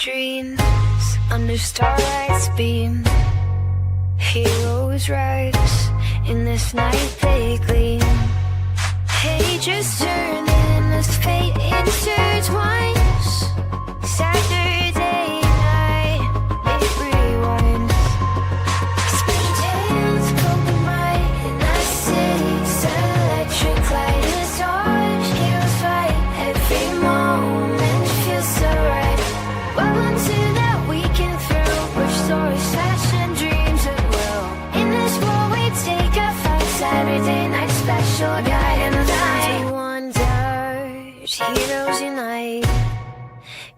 dreams under starlight's beam. Heroes rise in this night they gleam. Pages turn and as fate intertwines. Saturday night it rewinds. Spring tales poke the might in the city's electric light. Is dodge, heroes fight, every moment feels so right. Welcome to that weekend thrill, where stories fashion dreams at will. In this world we take a fight, Saturday night special guide and the night. Wonders, heroes unite,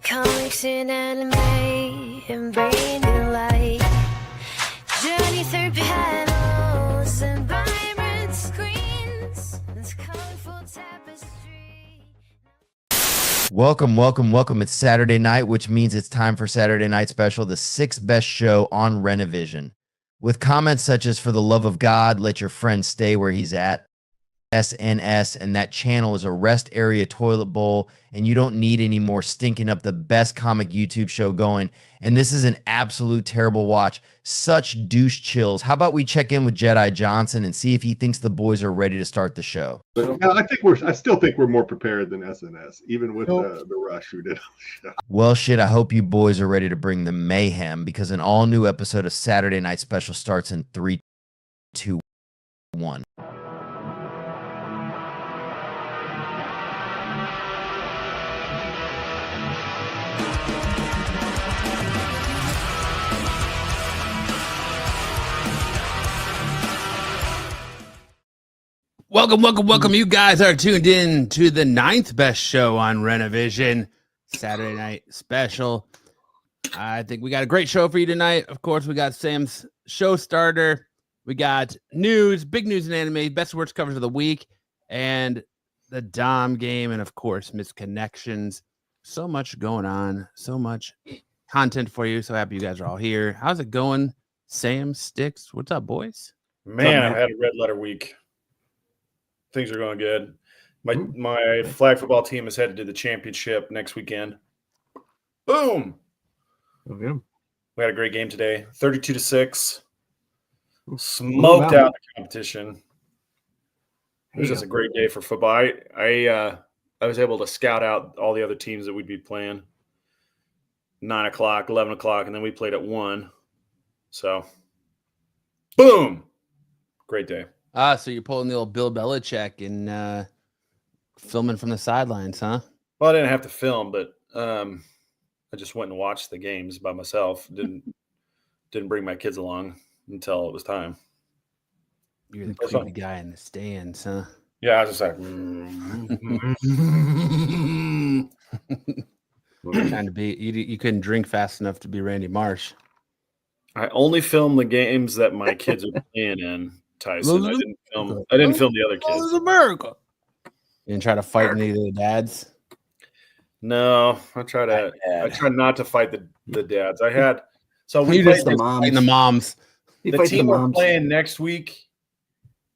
comics and anime, and bring new light. Journey through panels and vibrant screens, this colorful tapestry. Welcome. It's Saturday night, which means it's time for Saturday Night Special, the sixth best show on Renovision. With comments such as, "For the love of God, let your friend stay where he's at," SNS, and that channel is a rest area toilet bowl, and you don't need any more stinking up the best comic YouTube show going. And this is an absolute terrible watch. Such douche chills. How about we check in with Jedi Johnson and see if he thinks the boys are ready to start the show? But I still think we're more prepared than SNS, even with the rush who did on the show. Well, shit, I hope you boys are ready to bring the mayhem, because an all-new episode of Saturday Night Special starts in 3, 2, 1. Welcome. You guys are tuned in to the ninth best show on Renovision, Saturday Night Special. I think we got a great show for you tonight. Of course, we got Sam's show starter. We got news, big news in anime, best worst covers of the week, and the Dom game, and of course, misconnections. So much going on, so much content for you. So happy you guys are all here. How's it going, Sam, Sticks? What's up, boys? Man, I had a red letter week. Things are going good. My flag football team is headed to the championship next weekend. Boom. Okay. We had a great game today. 32-6. Smoked out the competition. It was just a great day for football. I was able to scout out all the other teams that we'd be playing. 9 o'clock, 11 o'clock, and then we played at 1. So, boom. Great day. So you're pulling the old Bill Belichick and filming from the sidelines, huh? Well, I didn't have to film, but I just went and watched the games by myself. Didn't bring my kids along until it was time. You're the creepy guy in the stands, huh? Yeah, I was just like, Trying to be. You couldn't drink fast enough to be Randy Marsh. I only film the games that my kids are playing in. Tyson, I didn't film the other kids. America. You didn't try to fight any of the dads? No, I try not to fight the dads. We played the moms. The team we're playing next week,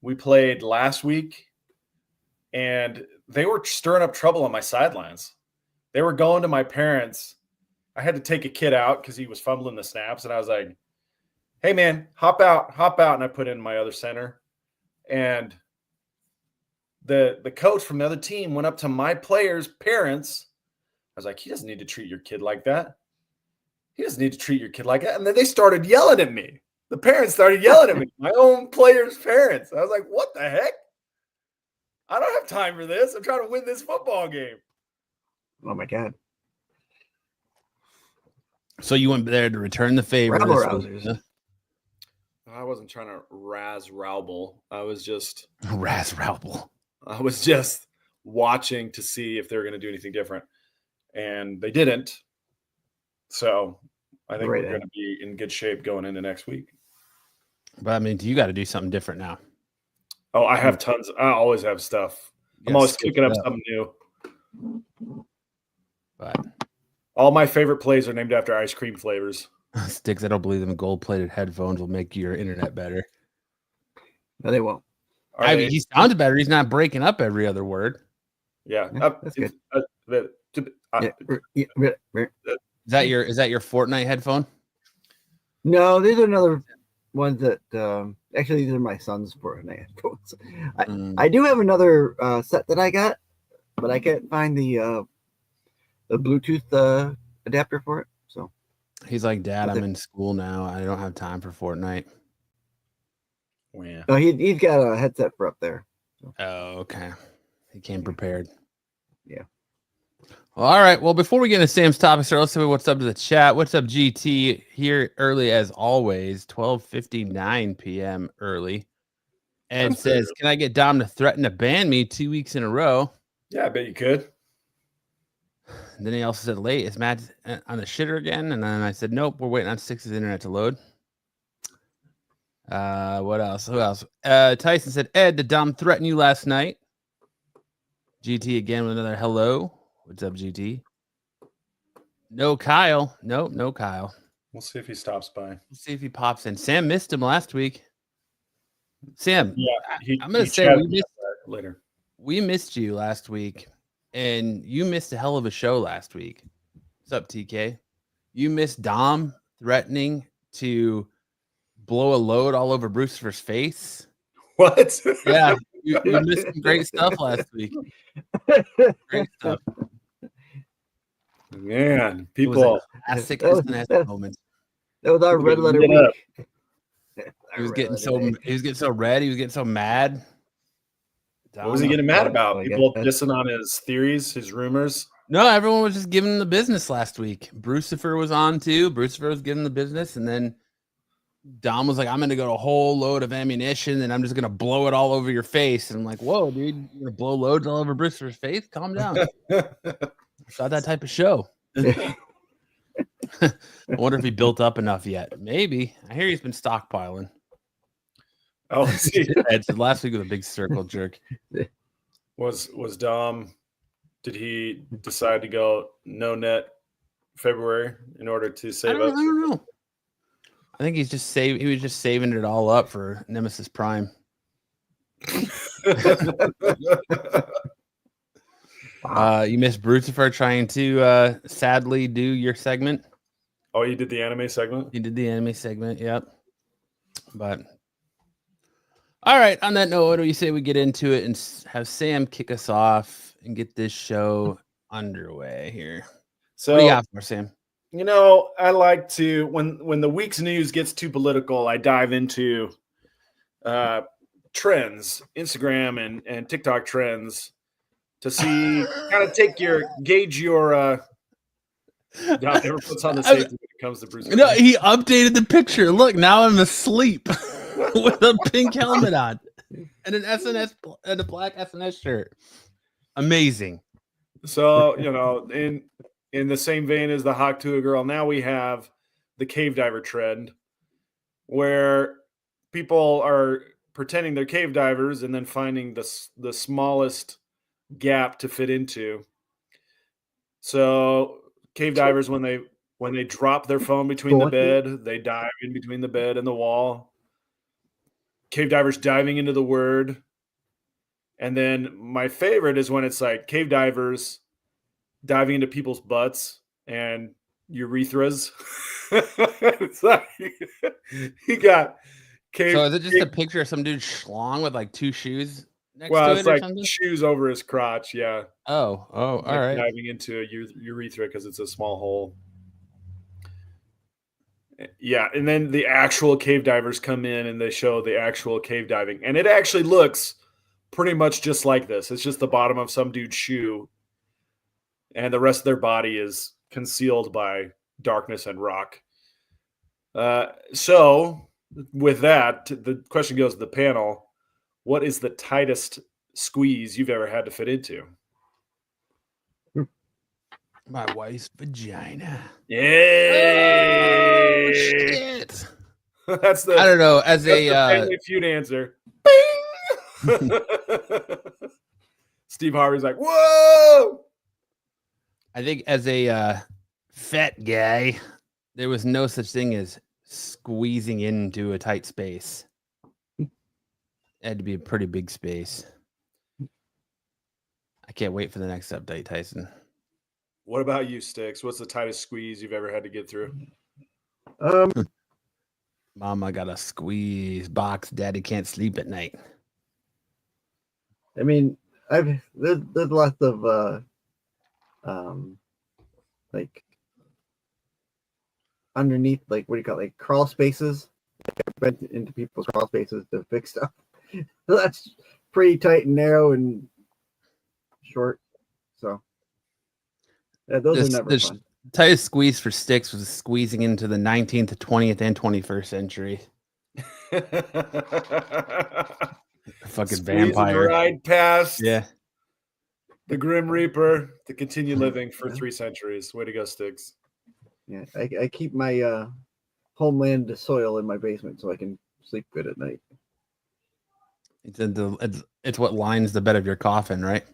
we played last week, and they were stirring up trouble on my sidelines. They were going to my parents. I had to take a kid out because he was fumbling the snaps, and I was like, "Hey man, hop out. And I put in my other center. And the coach from the other team went up to my players' parents. I was like, "He doesn't need to treat your kid like that. He doesn't need to treat your kid like that." And then they started yelling at me. The parents started yelling at me, my own players' parents. I was like, "What the heck? I don't have time for this. I'm trying to win this football game." Oh my God. So you went there to return the favor. I wasn't trying to razz-rabble. I was just razz-rabble. I was just watching to see if they were going to do anything different, and they didn't. So I think we're going to be in good shape going into next week. But I mean, you got to do something different now. Oh, I have tons. I always have stuff. I'm always cooking up something new. But all my favorite plays are named after ice cream flavors. Sticks, I don't believe them gold-plated headphones will make your internet better. No, they won't. I mean, he sounds better. He's not breaking up every other word. Yeah, that's good. Is that your Fortnite headphone? No, these are another ones that actually these are my son's Fortnite headphones. I do have another set that I got, but I can't find the Bluetooth adapter for it. So He's like, Dad, I'm in school now. I don't have time for Fortnite. Yeah. no, he's got a headset for up there. So. Oh, okay. He came prepared. Yeah. Well, all right. Well, before we get into Sam's topics, let's see what's up to the chat. What's up, GT? Here early as always, 12:59 p.m. early. Ed says, "Can I get Dom to threaten to ban me 2 weeks in a row?" Yeah, I bet you could. And then he also said, "Late, is Matt on the shitter again?" And then I said, "Nope, we're waiting on Six's internet to load." What else? Who else? Tyson said, "Ed, did Dom threaten you last night?" GT again with another hello. What's up, GT? No Kyle. No Kyle. We'll see if he stops by. We'll see if he pops in. Sam missed him last week. Sam, Yeah, I'm going to say later. We missed you last week, and you missed a hell of a show last week. What's up, TK? You missed Dom threatening to blow a load all over Bruce's face. What? Yeah, you missed some great stuff last week. Great stuff. Man, people. Classic moment. That was our red letter week. He was getting so red. He was getting so mad. What was he getting mad about? People dissing on his theories, his rumors. No, everyone was just giving him the business last week. Brucifer was on too. Brucifer was giving the business, and then Dom was like, "I'm going to go a whole load of ammunition, and I'm just going to blow it all over your face." And I'm like, "Whoa, dude, you're going to blow loads all over Brucifer's face? Calm down." It's not that type of show. I wonder if he built up enough yet. Maybe. I hear he's been stockpiling. Oh, see. Last week was a big circle jerk. Was Dom? Did he decide to go no net February in order to save us? I don't know. I think he's just he was just saving it all up for Nemesis Prime. You missed Brucifer trying to sadly do your segment. Oh, you did the anime segment? You did the anime segment, yep. But all right, on that note, what do you say we get into it and have Sam kick us off and get this show underway here? So what do you got for Sam? You know, I like to when the week's news gets too political, I dive into trends, Instagram and TikTok trends to see kind of gauge your God never puts on the safety when it comes to Bruce. No, he updated the picture. Look, now I'm asleep with a pink helmet on and an SNS and a black SNS shirt. Amazing. So, you know, in the same vein as the Hawk Tuah girl, now we have the cave diver trend where people are pretending they're cave divers and then finding the smallest gap to fit into. So cave divers, when they drop their phone between the bed, they dive in between the bed and the wall. Cave divers diving into the word. And then my favorite is when it's like cave divers diving into people's butts and urethras. It's like he got cave. So is it just a picture of some dude schlong with like two shoes next well, to it's it or like something? shoes over his crotch, yeah. Oh, all right. Diving into a urethra because it's a small hole. Yeah, and then the actual cave divers come in and they show the actual cave diving. And it actually looks pretty much just like this. It's just the bottom of some dude's shoe. And the rest of their body is concealed by darkness and rock. So with that, the question goes to the panel. What is the tightest squeeze you've ever had to fit into? My wife's vagina. Yeah. Oh, shit. That's the I don't know. As the Family Feud answer. Bing! Steve Harvey's like, whoa! I think as a fat guy, there was no such thing as squeezing into a tight space. It had to be a pretty big space. I can't wait for the next update, Tyson. What about you, Sticks? What's the tightest squeeze you've ever had to get through? Mama got a squeeze box. Daddy can't sleep at night. I mean, there's lots of like underneath, like what do you call it, like crawl spaces. I've been into people's crawl spaces to fix stuff. So that's pretty tight and narrow and short. So yeah, those are never fun. Tightest squeeze for Sticks was squeezing into the 19th, 20th, and 21st century. Fucking vampire. Right past Yeah. the Grim Reaper to continue living for 3 centuries. Way to go, Sticks. Yeah, I keep my homeland soil in my basement so I can sleep good at night. It's what lines the bed of your coffin, right?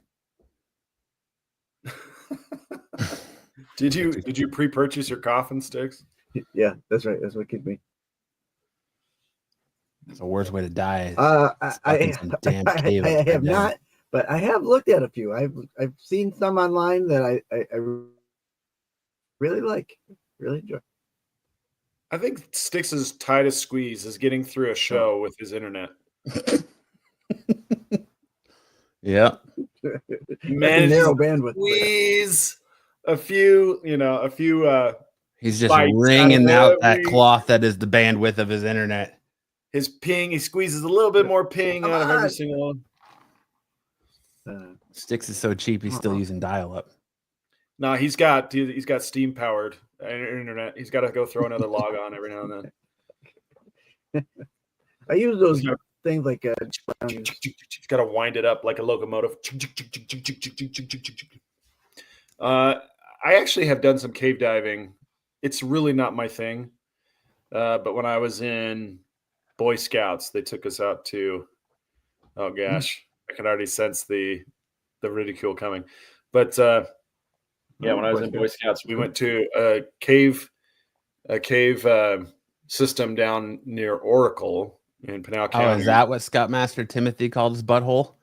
Did you pre-purchase your coffin, Sticks? Yeah, that's right. That's what keeps me. It's the worst way to die. I have not, but I have looked at a few. I've seen some online that I really like, really enjoy. I think Sticks' tightest squeeze is getting through a show with his internet. Yeah. Man, narrow bandwidth. Squeeze a few. He's just wringing out that cloth that is the bandwidth of his internet. His ping, he squeezes a little bit more ping out of every single one. Sticks is so cheap, he's still using dial-up. No, he's got steam powered internet. He's got to go throw another log on every now and then. I use those things like he's got to wind it up like a locomotive. I actually have done some cave diving. It's really not my thing. But when I was in Boy Scouts, they took us out to, oh gosh, I can already sense the ridicule coming. But yeah, when I was in Boy Scouts, we went to a cave system down near Oracle in Pinal County. Oh, is that what Scoutmaster Timothy called his butthole?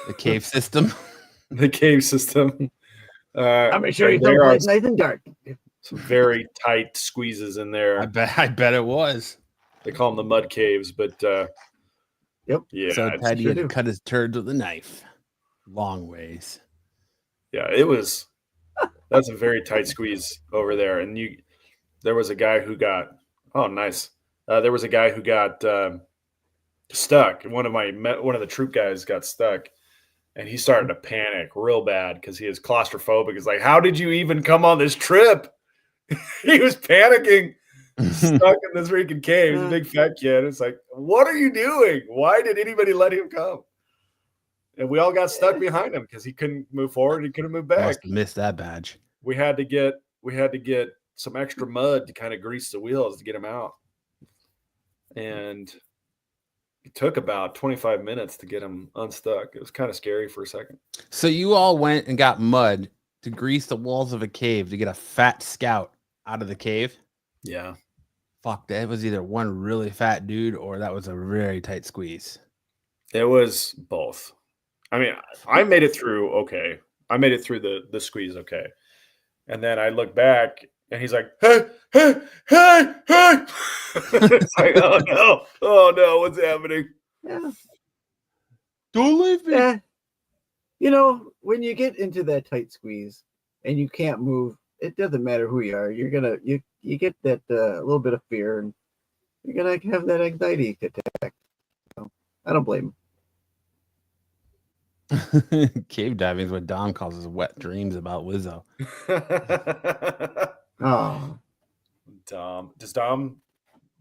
The cave system? The cave system. I'm sure you don't play nice and dark. Some very tight squeezes in there. I bet it was. They call them the mud caves, but yep. Yeah. So Ted had to cut his turd with a knife. Long ways. Yeah, that's a very tight squeeze over there. And there was a guy who got, oh, nice. There was a guy who got stuck. One of the troop guys got stuck, and he started to panic real bad because he is claustrophobic. He's like, how did you even come on this trip? He was panicking, stuck in this freaking cave. He's a big fat kid. It's like, what are you doing? Why did anybody let him come? And we all got stuck behind him because he couldn't move forward. He couldn't move back. Must have missed that badge. We had to get some extra mud to kind of grease the wheels to get him out. And it took about 25 minutes to get him unstuck. It was kind of scary for a second. So you all went and got mud to grease the walls of a cave to get a fat scout out of the cave? Yeah. Fuck, that was either one really fat dude or that was a very tight squeeze. It was both. I mean, I made it through okay. I made it through the squeeze okay. And then I look back and he's like, hey. It's like, oh no, what's happening? Yeah. Don't leave me. Yeah. When you get into that tight squeeze and you can't move, it doesn't matter who you are. You're gonna you get that little bit of fear, and you're gonna have that anxiety attack. So I don't blame him. Cave diving is what Dom calls his wet dreams about Lizzo. Oh, Dom.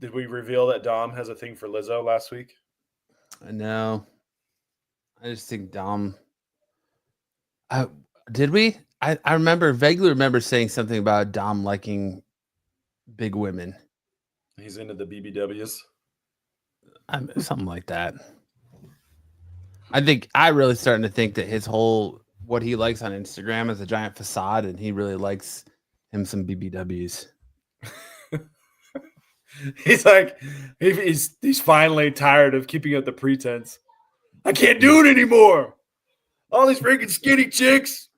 Did we reveal that Dom has a thing for Lizzo last week? No, I just think Dom. Did we? I vaguely remember saying something about Dom liking big women. He's into the BBWs. Something like that. I really starting to think that what he likes on Instagram is a giant facade, and he really likes him some BBWs. He's like, he's finally tired of keeping up the pretense. I can't do it anymore. All these freaking skinny chicks.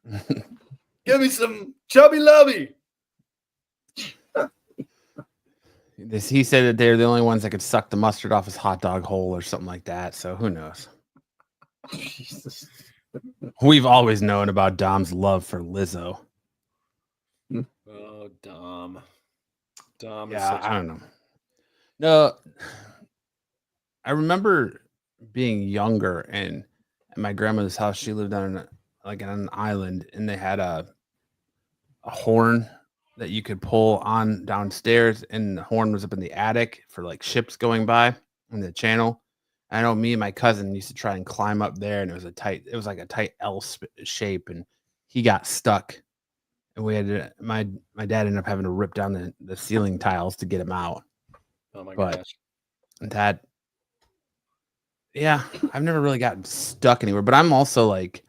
Give me some chubby lovey. He said that they're the only ones that could suck the mustard off his hot dog hole or something like that. So who knows? Jesus. We've always known about Dom's love for Lizzo. Oh, Dom. Dom is Yeah, such I don't know. No, I remember being younger and at my grandmother's house. She lived on an island, and they had a horn that you could pull on downstairs, and the horn was up in the attic for like ships going by in the channel. I know me and my cousin used to try and climb up there, and it was like a tight L shape, and he got stuck. And we had to, my dad ended up having to rip down the ceiling tiles to get him out. Oh my But gosh. that, yeah, I've never really gotten stuck anywhere, but I'm also like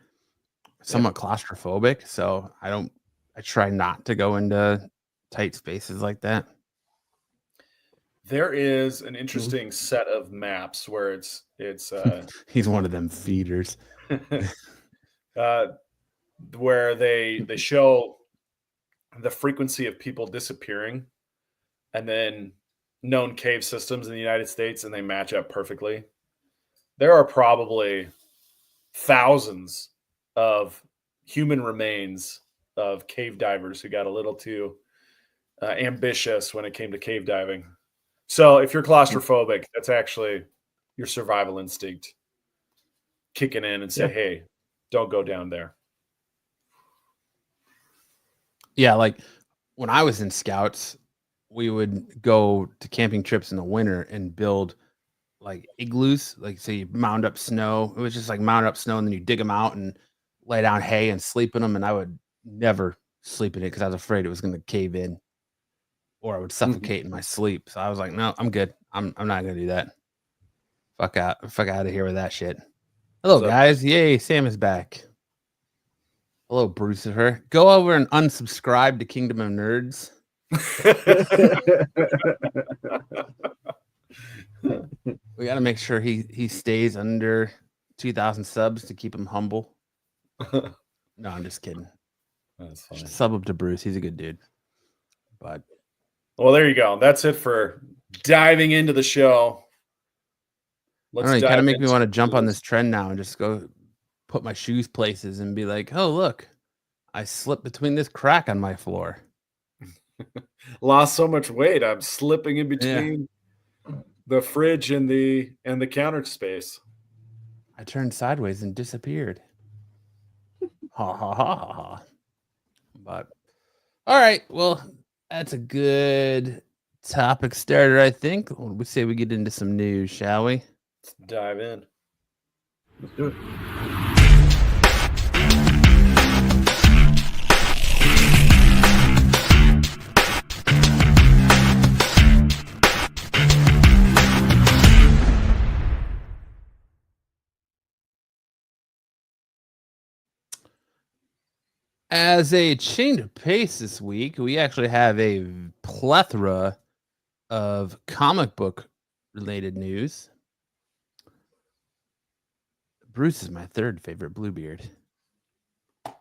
somewhat claustrophobic, so I try not to go into tight spaces like that. There is an interesting set of maps where it's He's one of them feeders. where they show the frequency of people disappearing and then known cave systems in the United States, and they match up perfectly. There are probably thousands of human remains of cave divers who got a little too ambitious when it came to cave diving. So if you're claustrophobic, that's actually your survival instinct kicking in and say, hey, don't go down there. Yeah, like when I was in Scouts, we would go to camping trips in the winter and build like igloos. Like, so you mound up snow. It was just like mound up snow, and then you dig them out and lay down hay and sleep in them. And I would never sleep in it because I was afraid it was going to cave in, or I would suffocate in my sleep. So I was like, no, I'm good. I'm not going to do that. Fuck out of here with that shit. Hello, guys. Yay, Sam is back. Hello, Brucifer. Go over and unsubscribe to Kingdom of Nerds. We got to make sure he stays under 2,000 subs to keep him humble. No, I'm just kidding. That's funny. Sub up to Bruce. He's a good dude. But well, there you go. That's it for diving into the show. I don't know, you kind of make me want to jump on this trend now and just go put my shoes places and be like, oh, look, I slipped between this crack on my floor. Lost so much weight. I'm slipping in between the fridge and the counter space. I turned sideways and disappeared. Ha ha ha ha ha. But all right, well, that's a good topic starter, I think. We say we get into some news, shall we? Let's dive in. Let's do it. As a change of pace this week, we actually have a plethora of comic book related news. Bruce is my third favorite Bluebeard.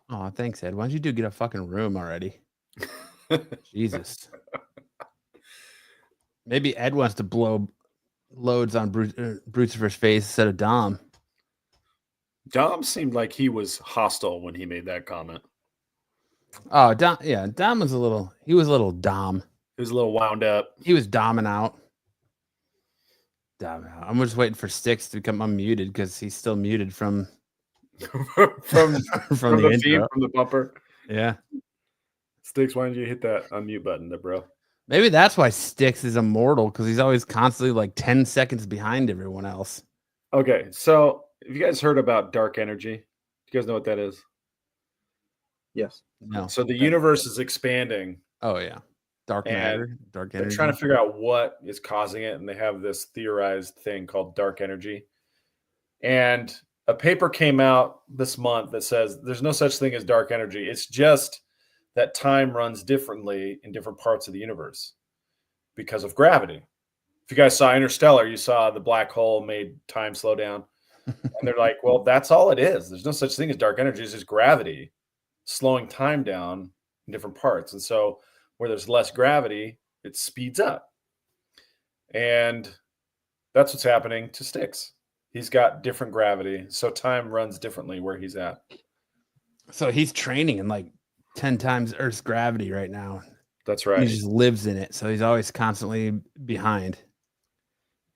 Oh, thanks, Ed. Why don't you get a fucking room already? Jesus. Maybe Ed wants to blow loads on Brucifer's face instead of Dom. Dom seemed like he was hostile when he made that comment. Oh, Dom, yeah, Dom was a little. He was a little Dom. He was a little wound up. He was Domming out. I'm just waiting for Sticks to become unmuted because he's still muted from from the feed, intro. from the bumper. Yeah. Sticks, why don't you hit that unmute button there, bro? Maybe that's why Sticks is immortal, because he's always constantly like 10 seconds behind everyone else. Okay, so have you guys heard about dark energy? Do you guys know what that is? Yes. No. So the universe is expanding. Oh, yeah. Dark matter, dark energy. They're trying to figure out what is causing it, and they have this theorized thing called dark energy. And a paper came out this month that says there's no such thing as dark energy. It's just that time runs differently in different parts of the universe because of gravity. If you guys saw Interstellar, you saw the black hole made time slow down. And they're like, well, that's all it is. There's no such thing as dark energy. It's just gravity slowing time down in different parts. And so where there's less gravity, it speeds up. And that's what's happening to Styx. He's got different gravity, so time runs differently where he's at. So he's training in like 10 times Earth's gravity right now. That's right. He just lives in it, so he's always constantly behind.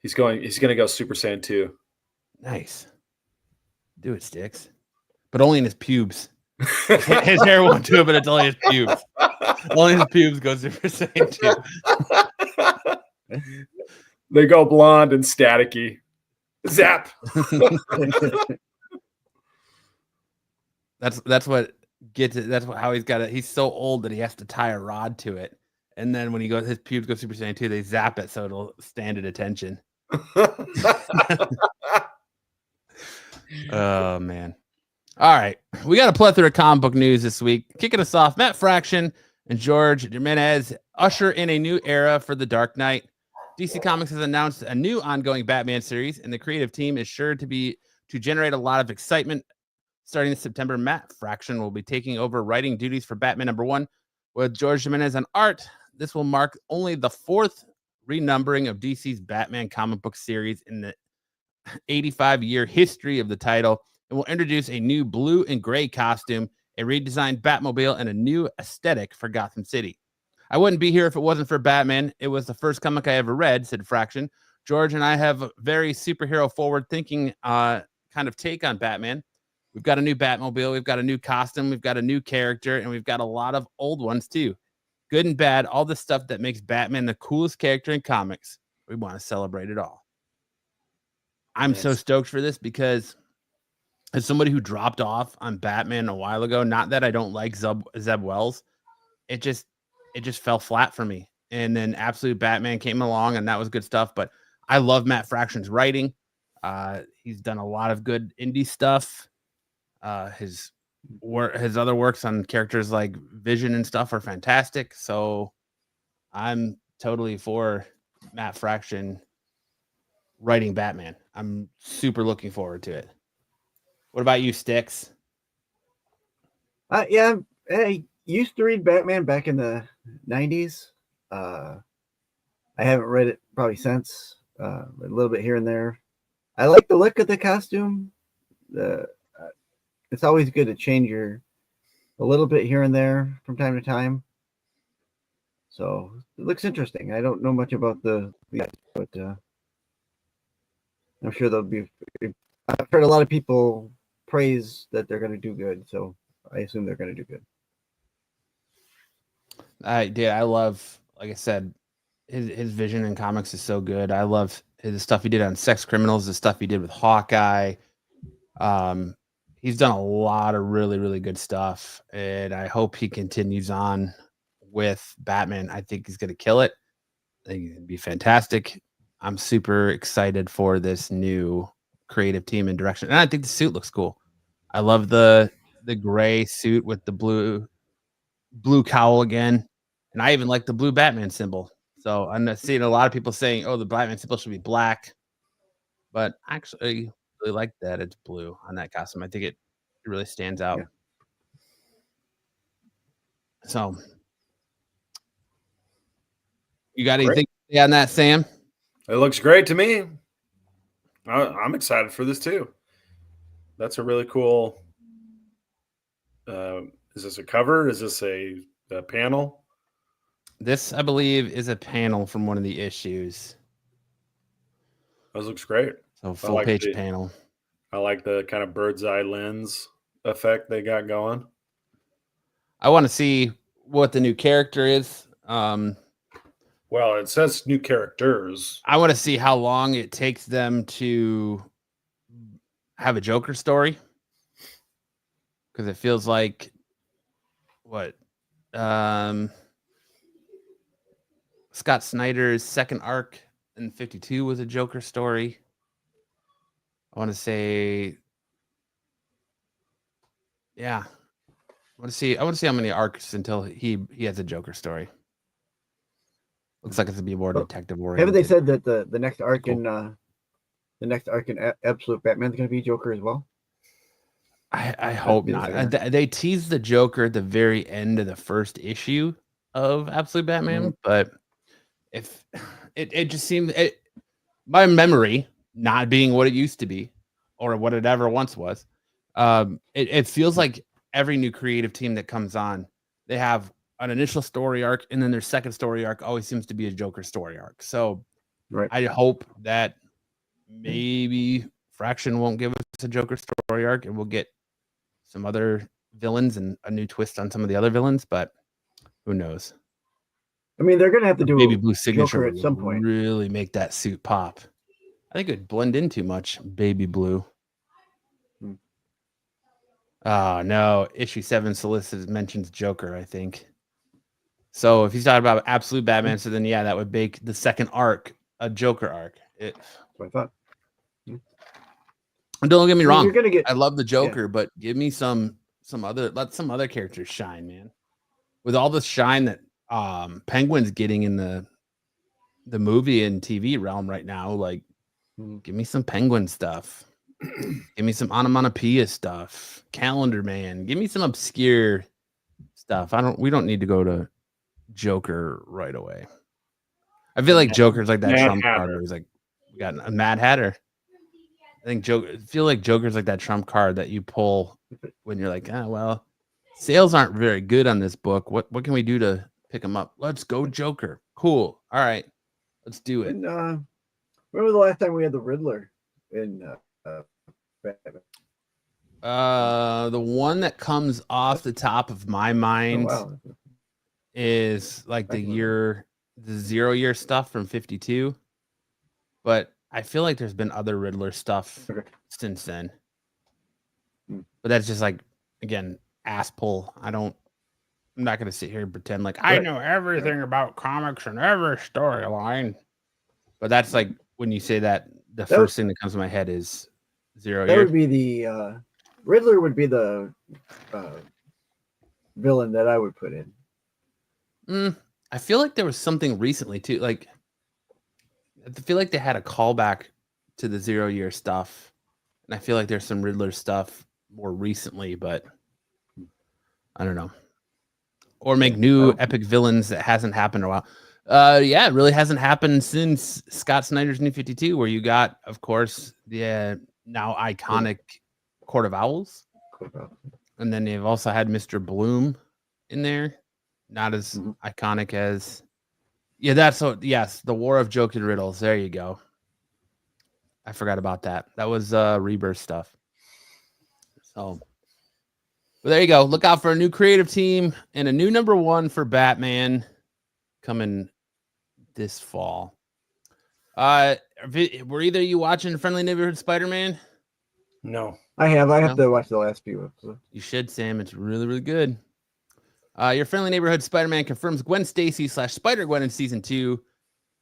He's going to go Super Saiyan 2. Nice. Do it, Styx. But only in his pubes. His hair won't do it, but it's only his pubes. Only his pubes go Super Saiyan 2. They go blonde and staticky. Zap. That's what gets it. That's how he's got it. He's so old that he has to tie a rod to it. And then when his pubes go Super Saiyan 2, they zap it so it'll stand at attention. Oh, man. All right. We got a plethora of comic book news this week. Kicking us off, Matt Fraction and Jorge Jiménez usher in a new era for The Dark Knight. DC Comics has announced a new ongoing Batman series, and the creative team is sure to generate a lot of excitement. Starting in September, Matt Fraction will be taking over writing duties for Batman #1 with Jorge Jiménez on art. This will mark only the 4th renumbering of DC's Batman comic book series in the 85-year history of the title, and will introduce a new blue and gray costume, a redesigned Batmobile, and a new aesthetic for Gotham City. I wouldn't be here if it wasn't for Batman. It was the first comic I ever read, said Fraction. George and I have a very superhero forward-thinking kind of take on Batman. We've got a new Batmobile, we've got a new costume, we've got a new character, and we've got a lot of old ones too. Good and bad, all the stuff that makes Batman the coolest character in comics. We want to celebrate it all. I'm so stoked for this because as somebody who dropped off on Batman a while ago, not that I don't like Zeb Wells, it just fell flat for me. And then Absolute Batman came along, and that was good stuff. But I love Matt Fraction's writing. He's done a lot of good indie stuff. His other works on characters like Vision and stuff are fantastic. So I'm totally for Matt Fraction writing Batman. I'm super looking forward to it. What about you, Styx? Yeah, I used to read Batman back in the 90s. I haven't read it probably since. A little bit here and there. I like the look of the costume. It's always good to change a little bit here and there from time to time. So it looks interesting. I don't know much about but I'm sure they'll be. I've heard a lot of people praise that they're going to do good, so I assume they're going to do good. I love, like I said, his vision in comics is so good. I love the stuff he did on Sex Criminals, the stuff he did with Hawkeye. He's done a lot of really, really good stuff, and I hope he continues on with Batman. I think he's going to kill it. I think he's going to be fantastic. I'm super excited for this new creative team and direction, and I think the suit looks cool. I love the gray suit with the blue cowl again, and I even like the blue Batman symbol. So I'm seeing a lot of people saying, "Oh, the Batman symbol should be black," but actually, really like that it's blue on that costume. I think it really stands out. Yeah. So, you got anything to say on that, Sam? It looks great to me. I'm excited for this too. That's a really cool. Is this a cover? Is this a panel? This, I believe, is a panel from one of the issues. This looks great. So full page panel. I like the kind of bird's eye lens effect they got going. I want to see what the new character is. Well, it says new characters. I want to see how long it takes them to have a Joker story. Because it feels like Scott Snyder's second arc in 52 was a Joker story. I want to say, yeah. I want to see how many arcs until he has a Joker story. Looks like it's gonna be more detective oriented. Haven't they said that the next arc in Absolute Batman is going to be Joker as well? I hope not. They teased the Joker at the very end of the first issue of Absolute Batman, but if it just seemed my memory not being what it used to be or what it ever once was, it feels like every new creative team that comes on, they have an initial story arc, and then their second story arc always seems to be a Joker story arc. So I hope that maybe Fraction won't give us a Joker story arc, and we'll get some other villains and a new twist on some of the other villains, but who knows? I mean, they're gonna have to do Baby Blue signature Joker at some point. really make that suit pop. I think it would blend in too much. Baby Blue. Oh no, issue 7 solicits mentions Joker, I think. So if he's talking about Absolute Batman, so then that would make the second arc a Joker arc. That's what I thought. Don't get me wrong. You're gonna get, I love the Joker, but give me let some other characters shine, man. With all the shine that Penguin's getting in the movie and TV realm right now, like give me some Penguin stuff. Give me some onomatopoeia stuff. Calendar Man. Give me some obscure stuff. We don't need to go to Joker right away. I feel like Joker's like that trump card. He's like, we got a Mad Hatter. I feel like Joker's like that trump card that you pull when you're like, well, sales aren't very good on this book. What can we do to pick them up? Let's go Joker. Cool. All right, let's do it. And, when was the last time we had the Riddler in Batman? The one that comes off the top of my mind is like the 0 year stuff from 52, but I feel like there's been other Riddler stuff since then. But that's just like, again, ass pull. I'm not going to sit here and pretend like I know everything about comics and every storyline. But that's like, when you say that, the first thing that comes to my head is 0 year. That would be the Riddler would be the villain that I would put in. I feel like there was something recently too. Like, I feel like they had a callback to the 0 year stuff, and I feel like there's some Riddler stuff more recently, but I don't know. Or make new epic villains that hasn't happened in a while. It really hasn't happened since Scott Snyder's New 52, where you got, of course, the now iconic Court of Owls, and then they've also had Mr. Bloom in there. Not as iconic as, the War of Jokes and Riddles. There you go. I forgot about that. That was Rebirth stuff. So, but there you go. Look out for a new creative team and a new #1 for Batman coming this fall. Were either of you watching Friendly Neighborhood Spider-Man? No. I have to watch the last few episodes. You should, Sam. It's really, really good. Your Friendly Neighborhood Spider-Man confirms Gwen Stacy / Spider-Gwen in season 2.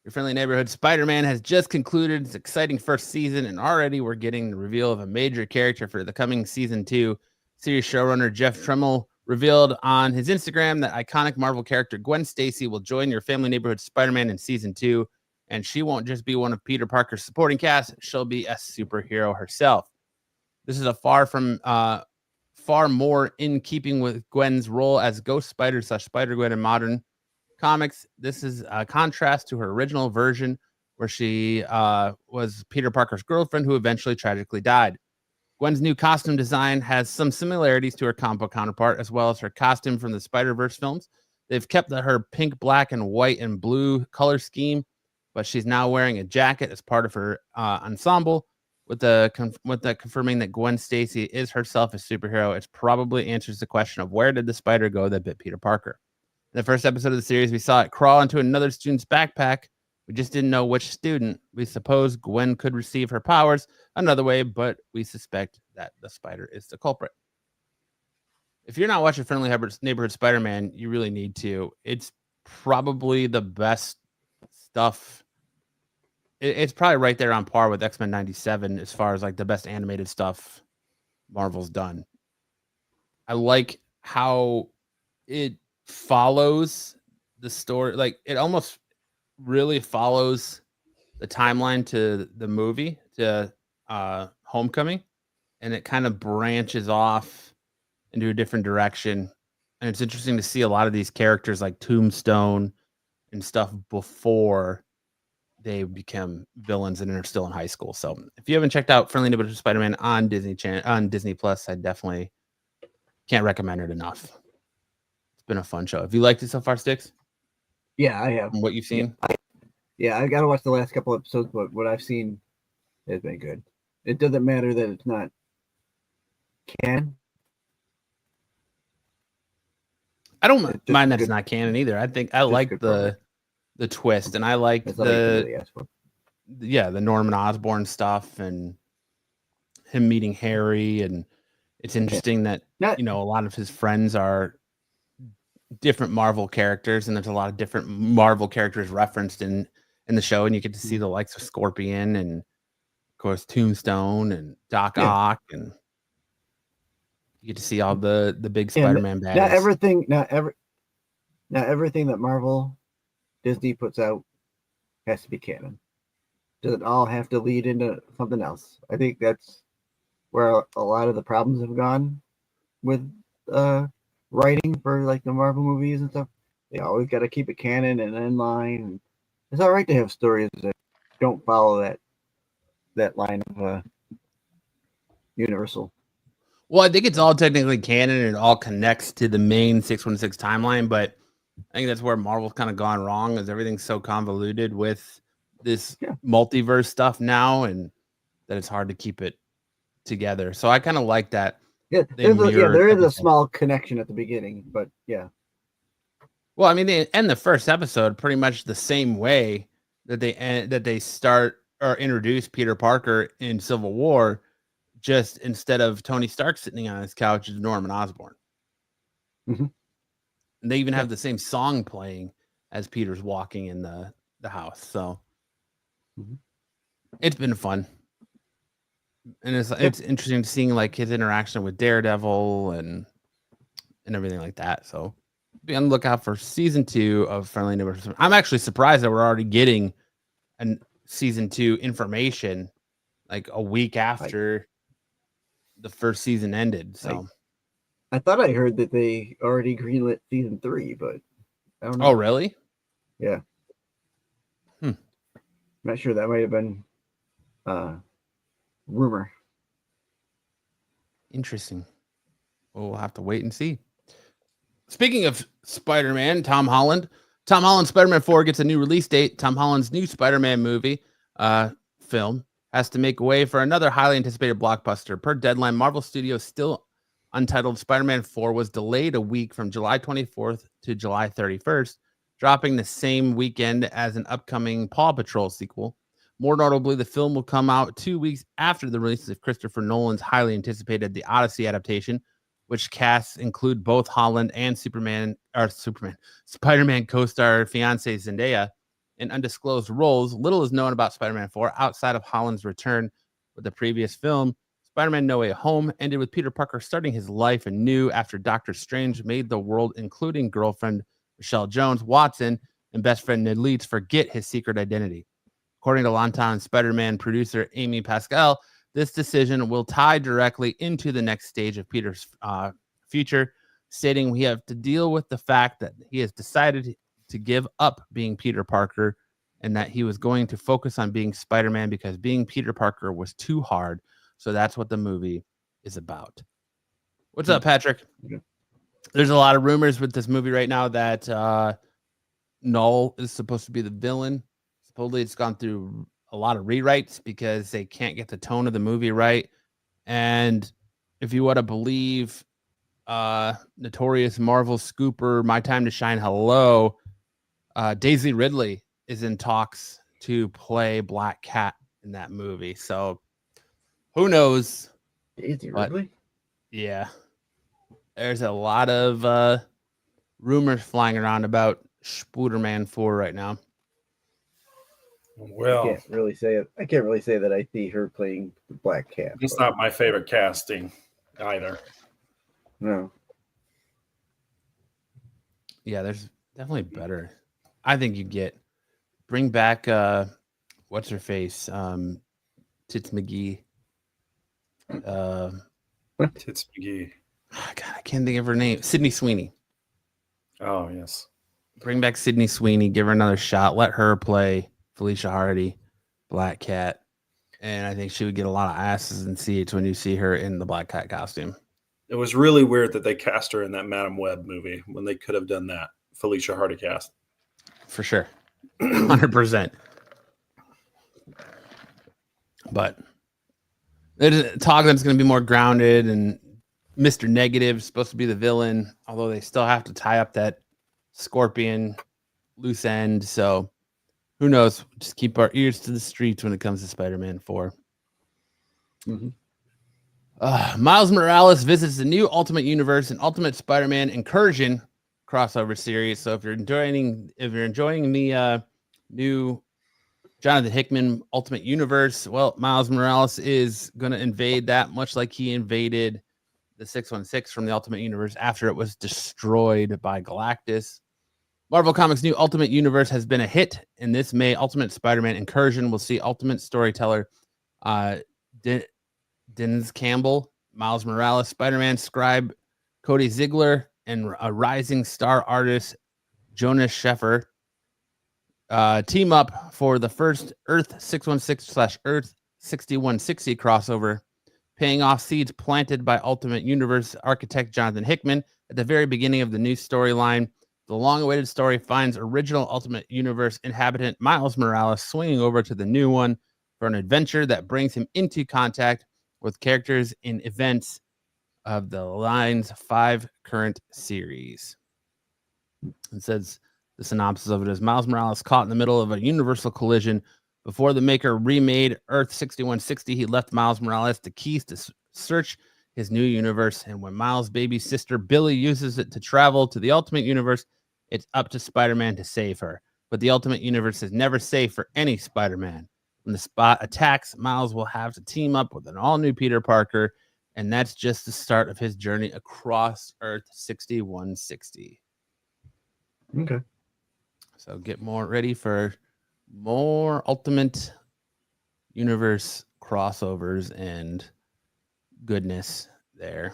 Your Friendly Neighborhood Spider-Man has just concluded its exciting first season, and already we're getting the reveal of a major character for the coming season 2. Series showrunner Jeff Tremble revealed on his Instagram that iconic Marvel character Gwen Stacy will join your Family Neighborhood Spider-Man in season 2, and she won't just be one of Peter Parker's supporting cast; she'll be a superhero herself. This is a far more in keeping with Gwen's role as Ghost Spider / Spider-Gwen in modern comics. This is a contrast to her original version, where she was Peter Parker's girlfriend who eventually tragically died. Gwen's new costume design has some similarities to her comic book counterpart, as well as her costume from the Spider-Verse films. They've kept her pink, black, and white and blue color scheme, but she's now wearing a jacket as part of her ensemble. With the confirming that Gwen Stacy is herself a superhero, it probably answers the question of where did the spider go that bit Peter Parker. In the first episode of the series, we saw it crawl into another student's backpack. We just didn't know which student. We suppose Gwen could receive her powers another way, but we suspect that the spider is the culprit. If you're not watching Friendly Neighborhood Spider-Man, you really need to. It's probably the best stuff. It's probably right there on par with X-Men 97 as far as like the best animated stuff Marvel's done. I like how it follows the story. Like, it almost really follows the timeline to the movie, to Homecoming. and it kind of branches off into a different direction. And it's interesting to see a lot of these characters like Tombstone and stuff before they become villains and are still in high school. So if you haven't checked out Friendly Neighborhood Spider-Man on Disney Plus, I definitely can't recommend it enough. It's been a fun show. Have you liked it so far, Sticks? Yeah, I have. From what you've seen? Yeah, I got to watch the last couple episodes, but what I've seen has been good. It doesn't matter that it's not canon. I don't It's mind just that it's good. not canon either. I think I like good the twist, and I like That's all you can the really ask for. the Norman Osborn stuff and him meeting Harry. And it's interesting that Not- a lot of his friends are different Marvel characters, and there's a lot of different Marvel characters referenced in the show, and you get to see the likes of Scorpion and of course Tombstone and Doc Ock, and you get to see all the big Spider-Man baddies. Not everything that Marvel Disney puts out has to be canon. Does it all have to lead into something else? I think that's where a lot of the problems have gone with writing for like the Marvel movies and stuff. They always got to keep it canon and in line. It's all right to have stories that don't follow that line of Universal. Well, I think it's all technically canon and it all connects to the main 616 timeline, but I think that's where Marvel's kind of gone wrong, is everything's so convoluted with this multiverse stuff now, and that it's hard to keep it together. So I kind of like that. Yeah, there is a small connection at the beginning, but yeah. Well, I mean, they end the first episode pretty much the same way that they start or introduce Peter Parker in Civil War. Just instead of Tony Stark sitting on his couch, is Norman Osborn. Mm-hmm. And they even have the same song playing as Peter's walking in the house. So it's been fun. And it's interesting seeing like his interaction with Daredevil and everything like that. So be on the lookout for season 2 of Friendly Neighborhood. I'm actually surprised that we're already getting season 2 information like a week after the first season ended. So I thought I heard that they already greenlit season 3, but I don't know. Oh, really? Yeah. I'm not sure. That might have been rumor. Interesting. Well, we'll have to wait and see. Speaking of Spider-Man, Tom Holland Spider-Man 4 gets a new release date. Tom Holland's new Spider-Man movie film has to make way for another highly anticipated blockbuster. Per deadline, Marvel Studios' still untitled Spider-Man 4 was delayed a week from July 24th to July 31st, dropping the same weekend as an upcoming Paw Patrol sequel. More notably, the film will come out 2 weeks after the release of Christopher Nolan's highly anticipated The Odyssey adaptation, which casts include both Holland and Spider-Man co-star fiancée Zendaya in undisclosed roles. Little is known about Spider-Man 4 outside of Holland's return with the previous film. Spider-Man No Way Home ended with Peter Parker starting his life anew after Doctor Strange made the world, including girlfriend Michelle Jones, Watson, and best friend Ned Leeds, forget his secret identity. According to longtime Spider-Man producer Amy Pascal, this decision will tie directly into the next stage of Peter's future, stating we have to deal with the fact that he has decided to give up being Peter Parker and that he was going to focus on being Spider-Man because being Peter Parker was too hard. So that's what the movie is about. What's up, Patrick? Okay. There's a lot of rumors with this movie right now that Null is supposed to be the villain. Supposedly it's gone through a lot of rewrites because they can't get the tone of the movie right. And if you want to believe notorious Marvel scooper, My Time to Shine Hello, Daisy Ridley is in talks to play Black Cat in that movie. So who knows? Daisy Ridley? Yeah. There's a lot of rumors flying around about Spider-Man 4 right now. Well, I can't really say it. I can't really say that I see her playing the Black Cat. It's not my favorite casting either. No. Yeah, there's definitely better. I think you bring back what's her face? Tits McGee. Tits McGee. God, I can't think of her name. Sydney Sweeney. Oh, yes. Bring back Sydney Sweeney. Give her another shot. Let her play Felicia Hardy, Black Cat. And I think she would get a lot of asses in seats when you see her in the Black Cat costume. It was really weird that they cast her in that Madam Web movie when they could have done that Felicia Hardy cast. For sure. 100%. But talk that's going to be more grounded, and Mr. Negative is supposed to be the villain, although they still have to tie up that Scorpion loose end. So who knows? Just keep our ears to the streets when it comes to Spider-Man 4. Miles Morales visits the new Ultimate Universe and Ultimate Spider-Man Incursion crossover series. So if you're enjoying the new Jonathan Hickman Ultimate Universe, well, Miles Morales is going to invade that, much like he invaded the 616 from the Ultimate Universe after it was destroyed by Galactus. Marvel Comics' new Ultimate Universe has been a hit, and this May, Ultimate Spider-Man Incursion will see Ultimate storyteller Dennis Campbell, Miles Morales, Spider-Man scribe Cody Ziegler, and a rising star artist Jonas Sheffer team up for the first Earth 616/Earth 6160 crossover, paying off seeds planted by Ultimate Universe architect Jonathan Hickman at the very beginning of the new storyline. The long-awaited story finds original Ultimate Universe inhabitant Miles Morales swinging over to the new one for an adventure that brings him into contact with characters and events of the line's 5 current series. It says the synopsis of it is Miles Morales caught in the middle of a universal collision. Before the maker remade Earth 6160, he left Miles Morales the keys to search his new universe. And when Miles' baby sister Billy uses it to travel to the Ultimate Universe, it's up to Spider-Man to save her. But the Ultimate Universe is never safe for any Spider-Man. When the Spot attacks, Miles will have to team up with an all-new Peter Parker, and that's just the start of his journey across Earth 6160. Okay. So get ready for more Ultimate Universe crossovers and goodness there.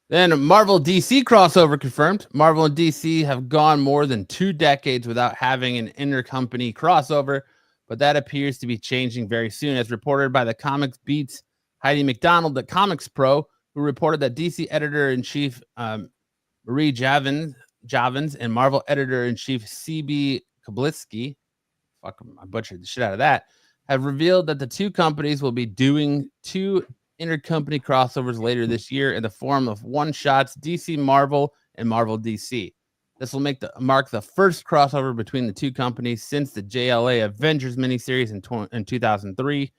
Then Marvel DC crossover confirmed. Marvel and DC have gone more than 2 decades without having an intercompany crossover, but that appears to be changing very soon, as reported by the Comics Beat's Heidi McDonald at Comics Pro, who reported that DC editor-in-chief Marie Javins and Marvel editor-in-chief C.B. Kablitzky, I butchered the shit out of that, have revealed that the two companies will be doing 2 intercompany crossovers later this year in the form of one-shots DC Marvel and Marvel DC. This will mark the first crossover between the two companies since the JLA Avengers miniseries in 2003,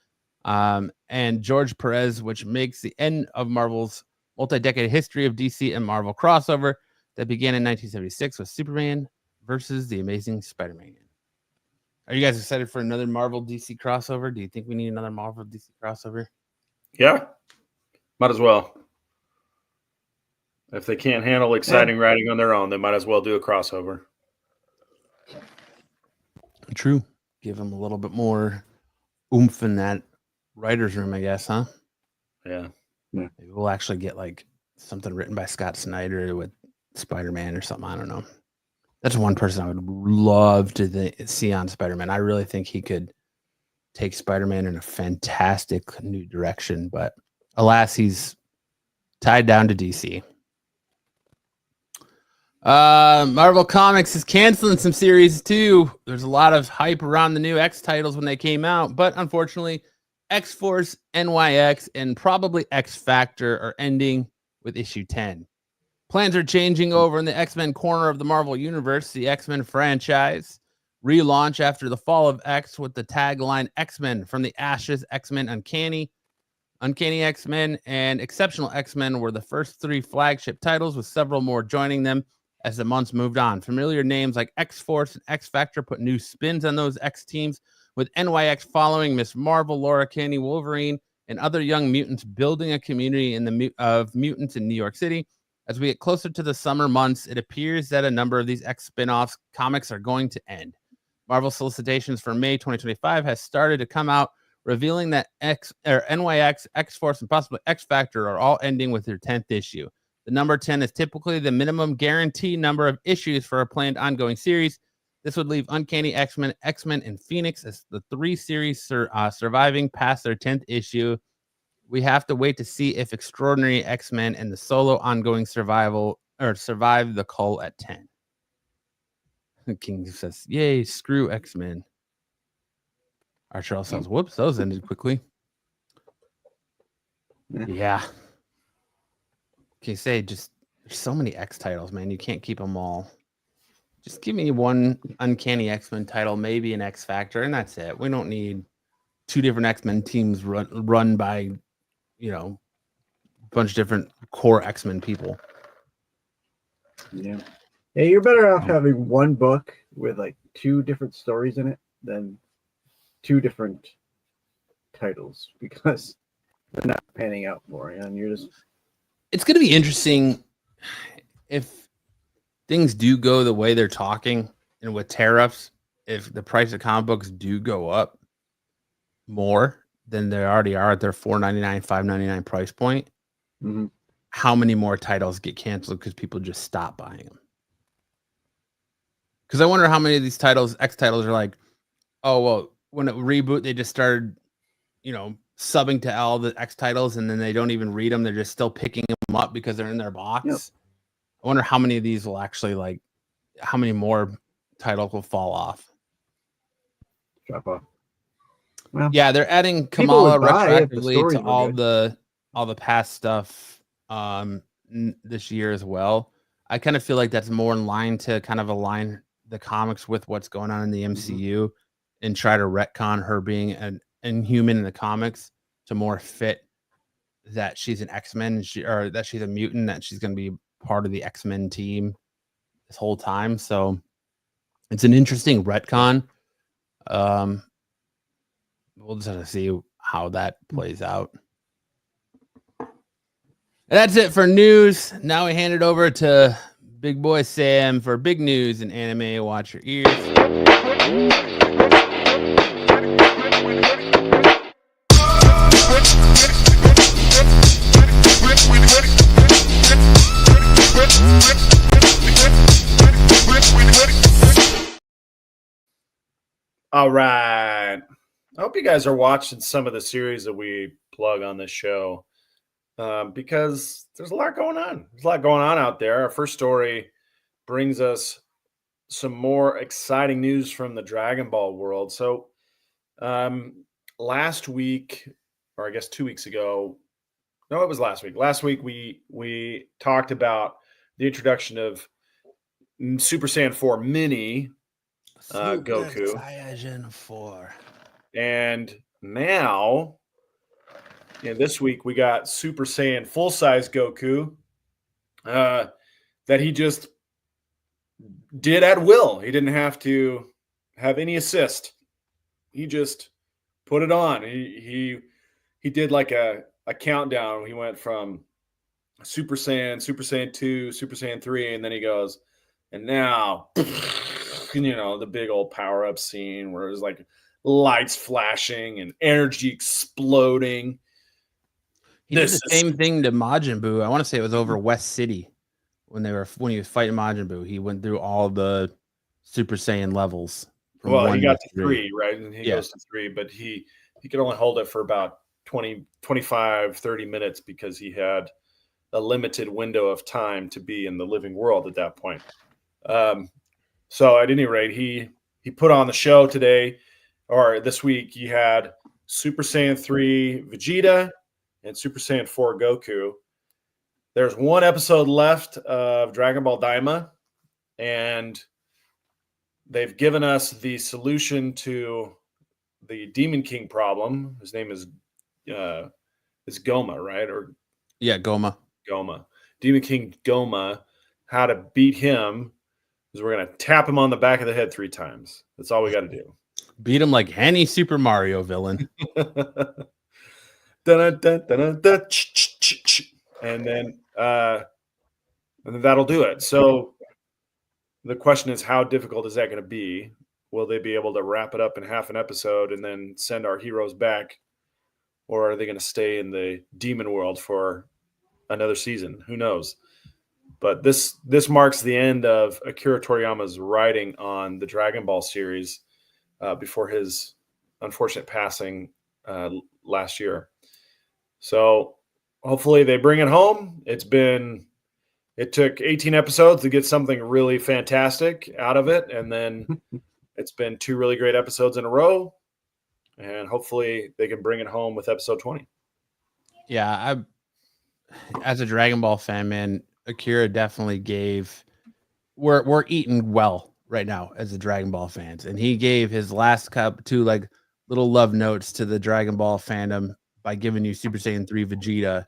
and George Perez, which makes the end of Marvel's multi-decade history of DC and Marvel crossover that began in 1976 with Superman versus the Amazing Spider-Man. Are you guys excited for another Marvel DC crossover? Do you think we need another Marvel DC crossover? Yeah, might as well. If they can't handle exciting writing on their own, they might as well do a crossover. True. Give them a little bit more oomph in that writer's room, I guess, huh? Yeah. Maybe we'll actually get like something written by Scott Snyder with Spider-Man or something. I don't know. That's one person I would love to see on Spider-Man. I really think he could take Spider-Man in a fantastic new direction, but alas, he's tied down to DC. Marvel Comics is canceling some series too. There's a lot of hype around the new X titles when they came out, but unfortunately, X-Force, NYX, and probably X Factor are ending with issue 10. Plans are changing over in the X-Men corner of the Marvel Universe. The X-Men franchise relaunch after the fall of X with the tagline X-Men from the Ashes, X-Men Uncanny X-Men, and Exceptional X-Men were the first 3 flagship titles, with several more joining them as the months moved on. Familiar names like X-Force and X-Factor put new spins on those X teams, with NYX following Miss Marvel, Laura Kinney, Wolverine, and other young mutants, building a community of mutants in New York City. As we get closer to the summer months, it appears that a number of these X spin-offs comics are going to end. Marvel solicitations for May 2025 has started to come out, revealing that NYX, X-Force, and possibly X-Factor are all ending with their 10th issue. The number 10 is typically the minimum guaranteed number of issues for a planned ongoing series. This would leave Uncanny X-Men, and Phoenix as the 3 series surviving past their 10th issue. We have to wait to see if Extraordinary X-Men and the solo ongoing survive the cull at 10. King says, yay, screw X-Men. Archel says, whoops, those ended quickly. Yeah. Okay, there's so many X titles, man. You can't keep them all. Just give me one Uncanny X-Men title, maybe an X Factor, and that's it. We don't need 2 different X-Men teams run by, a bunch of different core X-Men people. Yeah. Hey, you're better off having one book with like 2 different stories in it than 2 different titles, because they're not panning out for you, and you're just. It's going to be interesting if things do go the way they're talking, and with tariffs, if the price of comic books do go up more than they already are at their $4.99, $5.99 price point. Mm-hmm. How many more titles get canceled because people just stop buying them? Because I wonder how many of these titles, X titles, are like, oh, well, when it reboot, they just started, subbing to all the X titles, and then they don't even read them. They're just still picking them up because they're in their box. Yep. I wonder how many of these will actually, how many more titles will fall off. Drop off. Well, yeah, they're adding Kamala retroactively to all the past stuff this year as well. I kind of feel like that's more in line to kind of align the comics with what's going on in the MCU and try to retcon her being an Inhuman in the comics to more fit that she's an X-Men or that she's a mutant, that she's going to be part of the X-Men team this whole time. So it's an interesting retcon. We'll just have to see how that plays out. And that's it for news. Now we hand it over to Big Boy Sam for big news and anime. Watch your ears. All right. I hope you guys are watching some of the series that we plug on this show, because there's a lot going on. There's a lot going on out there. Our first story brings us some more exciting news from the Dragon Ball world. So last week, or I guess 2 weeks ago, no, it was last week. Last week we talked about the introduction of Super Saiyan 4 Mini Goku. Saiyan 4. And now, this week we got Super Saiyan full-size Goku that he just did at will. He didn't have to have any assist. He just put it on. He did like a countdown. He went from Super Saiyan 2, Super Saiyan 3, and then he goes, and now, the big old power-up scene where it was like lights flashing and energy exploding. He did the same thing to Majin Buu. I want to say it was over West City when he was fighting Majin Buu. He went through all the Super Saiyan levels. Well, he got to 3, right? And he goes to 3, but he could only hold it for about 20, 25, 30 minutes because he had a limited window of time to be in the living world at that point. So at any rate, he put on the show today, or this week. He had Super Saiyan 3 Vegeta and Super Saiyan 4 Goku. There's one episode left of Dragon Ball Daima, and they've given us the solution to the Demon King problem. His name is Goma, right? Or Goma. Demon King Goma. How to beat him is we're going to tap him on the back of the head 3 times. That's all we got to do. Beat him like any Super Mario villain. And then that'll do it. So the question is, how difficult is that going to be? will they be able to wrap it up in half an episode and then send our heroes back? Or are they going to stay in the demon world for another season? Who knows? But this marks the end of Akira Toriyama's writing on the Dragon Ball series before his unfortunate passing last year. So hopefully they bring it home. It took 18 episodes to get something really fantastic out of it. And then it's been 2 really great episodes in a row. And hopefully they can bring it home with episode 20. Yeah, as a Dragon Ball fan, man, Akira definitely gave. We're eating well right now as the Dragon Ball fans, and he gave his last cup 2 like little love notes to the Dragon Ball fandom by giving you Super Saiyan 3 Vegeta,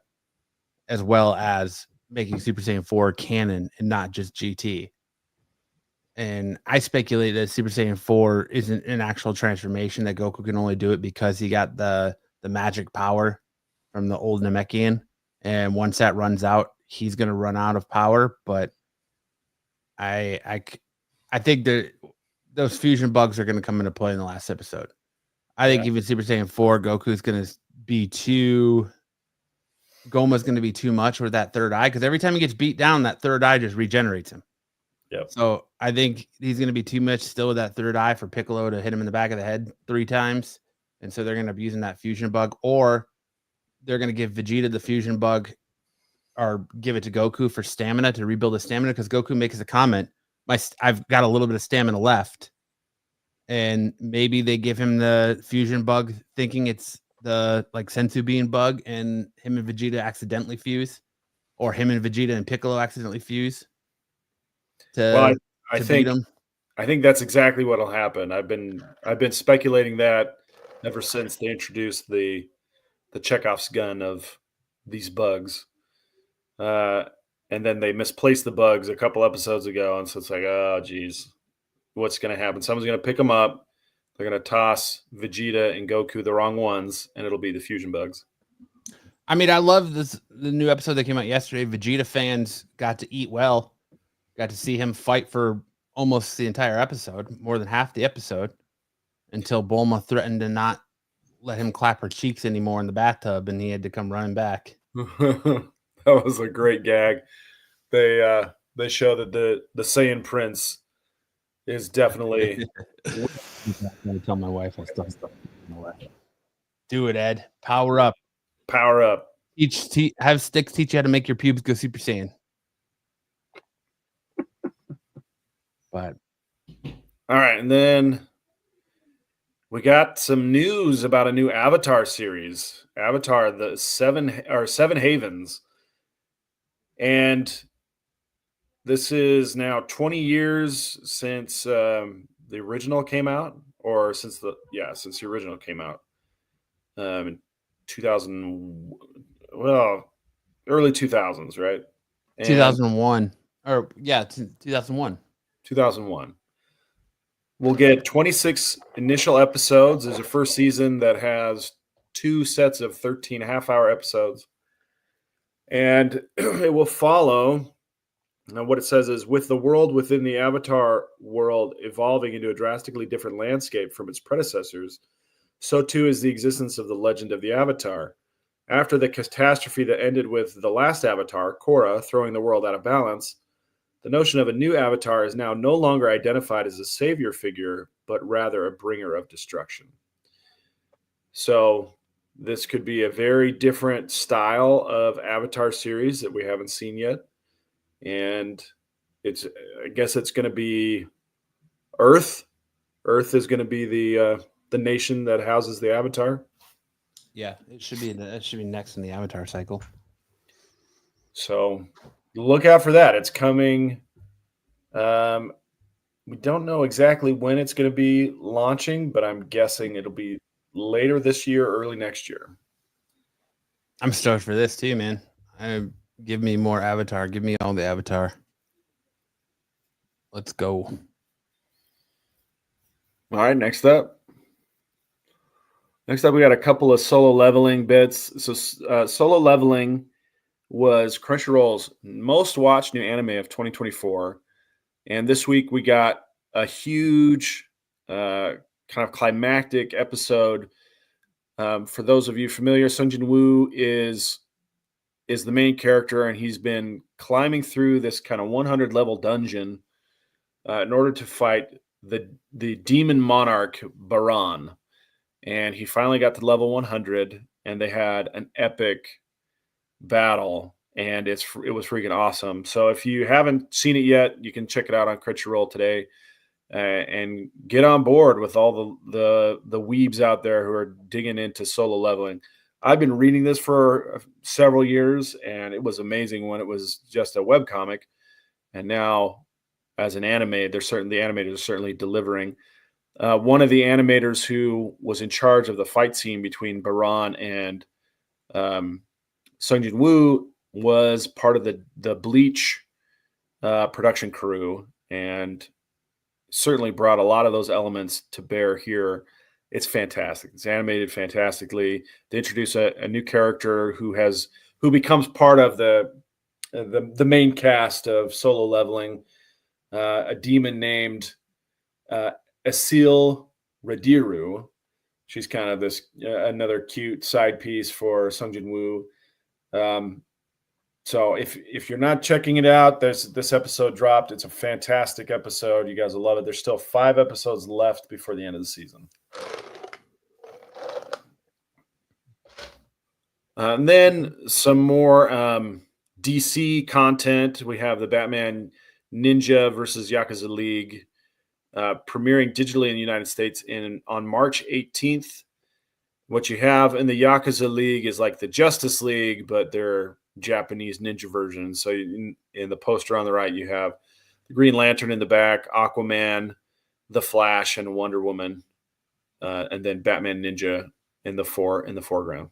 as well as making Super Saiyan 4 canon and not just GT. And I speculate that Super Saiyan 4 isn't an actual transformation, that Goku can only do it because he got the magic power from the old Namekian. And once that runs out, he's going to run out of power. But I think that those fusion bugs are going to come into play in the last episode. I think even Super Saiyan 4, Goku's going to be Goma's going to be too much with that third eye, because every time he gets beat down, that third eye just regenerates him. Yep. So I think he's going to be too much still with that third eye for Piccolo to hit him in the back of the head 3 times. And so they're going to be using that fusion bug, or they're going to give Vegeta the fusion bug or give it to Goku for stamina, to rebuild his stamina, because Goku makes a comment, I've got a little bit of stamina left. And maybe they give him the fusion bug thinking it's the like Senzu bean bug, and him and Vegeta accidentally fuse, or him and Vegeta and Piccolo accidentally fuse. I think that's exactly what'll happen. I've been speculating that ever since they introduced the Chekhov's gun of these bugs. And then they misplaced the bugs a couple episodes ago, and so it's like, oh geez, what's going to happen? Someone's going to pick them up. They're going to toss Vegeta and Goku the wrong ones, and it'll be the fusion bugs. I mean, I love the new episode that came out yesterday. Vegeta fans got to eat well. Got to see him fight for almost the entire episode, more than half the episode, until Bulma threatened to not let him clap her cheeks anymore in the bathtub, and he had to come running back. That was a great gag. They show that the Saiyan Prince is definitely. I tell my wife I'll stop. Do it, Ed. Power up. Power up. Have Sticks teach you how to make your pubes go Super Saiyan. But all right, and then we got some news about a new Avatar series. Avatar, the Seven Havens. And this is now 20 years since the original came out, or since the original came out in 2000, early 2000s, right? 2001. 2001. 2001. We'll get 26 initial episodes. There's a first season that has 2 sets of 13.5-hour episodes. And it will follow. Now, what it says is, with the world within the Avatar world evolving into a drastically different landscape from its predecessors, so too is the existence of the legend of the Avatar. After the catastrophe that ended with the last Avatar, Korra, throwing the world out of balance, the notion of a new Avatar is now no longer identified as a savior figure, but rather a bringer of destruction. So this could be a very different style of Avatar series that we haven't seen yet. And I guess it's going to be Earth. Earth is going to be the nation that houses the Avatar. Yeah, it should be next in the Avatar cycle. So look out for that. It's coming. We don't know exactly when it's going to be launching, but I'm guessing it'll be later this year, early next year. I'm stoked for this too, man. Give me more Avatar. Give me all the Avatar. Let's go. All right, next up. We got a couple of solo leveling bits. So solo leveling was Crunchyroll's most watched new anime of 2024. And this week we got a huge kind of climactic episode. For those of you familiar, Sung Jin Woo is the main character, and he's been climbing through this kind of 100 level dungeon in order to fight the demon monarch Baran. And he finally got to level 100, and they had an epic battle, and it was freaking awesome. So if you haven't seen it yet, you can check it out on Crunchyroll today, and get on board with all the weebs out there who are digging into solo leveling. I've been reading this for several years, and it was amazing when it was just a webcomic, and now as an anime, the animators are certainly delivering. One of the animators who was in charge of the fight scene between Baran and Sung Jin Woo was part of the Bleach production crew, and certainly brought a lot of those elements to bear here. It's fantastic. It's animated fantastically. They introduce a new character who becomes part of the main cast of Solo Leveling, a demon named Asil Radiru. She's kind of this another cute side piece for Sung Jin Woo. So if you're not checking it out, this episode dropped. It's a fantastic episode. You guys will love it. There's still 5 episodes left before the end of the season. And then some more DC content. We have the Batman Ninja versus Yakuza League premiering digitally in the United States on March 18th. What you have in the Yakuza League is like the Justice League, but they're Japanese ninja versions. So in the poster on the right, you have the Green Lantern in the back, Aquaman, the Flash, and Wonder Woman, and then Batman Ninja in the foreground.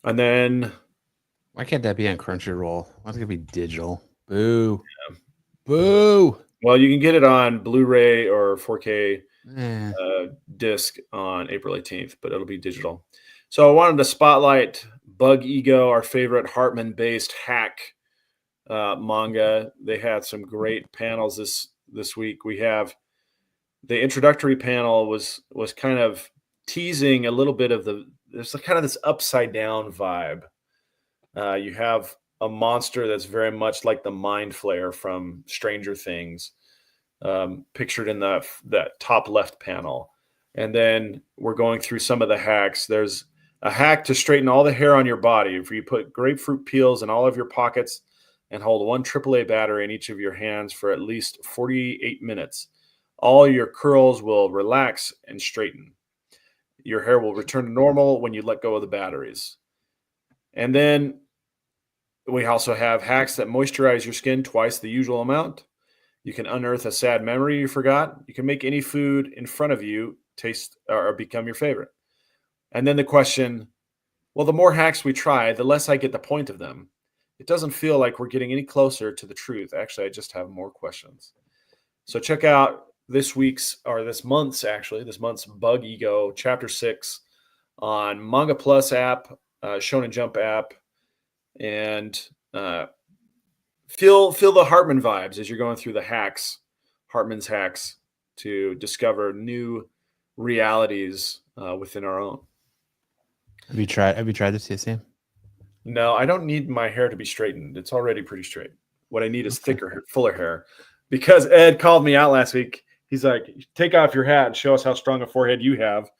And then, why can't that be on Crunchyroll? Why is it gonna be digital? Boo, yeah. Boo. Well, you can get it on Blu-ray or 4K disc on April 18th, but it'll be digital. So I wanted to spotlight Bug Ego, our favorite Hartman-based hack manga. They had some great panels this week. We have the introductory panel was kind of teasing a little bit of there's kind of this upside down vibe. You have a monster that's very much like the Mind Flayer from Stranger Things, pictured in that top left panel. And then we're going through some of the hacks. There's a hack to straighten all the hair on your body. If you put grapefruit peels in all of your pockets and hold one AAA battery in each of your hands for at least 48 minutes, all your curls will relax and straighten. Your hair will return to normal when you let go of the batteries. And then we also have hacks that moisturize your skin twice the usual amount. You can unearth a sad memory you forgot. You can make any food in front of you taste or become your favorite. And then the question, well, the more hacks we try, the less I get the point of them. It doesn't feel like we're getting any closer to the truth. Actually, I just have more questions. So check out this month's Bug Ego Chapter 6 on Manga Plus app, Shonen Jump app, and feel the Hartman vibes as you're going through the hacks, Hartman's hacks, to discover new realities within our own. Have you tried this yet, Sam? No, I don't need my hair to be straightened. It's already pretty straight. What I need is thicker hair, fuller hair. Because Ed called me out last week. He's like, take off your hat and show us how strong a forehead you have.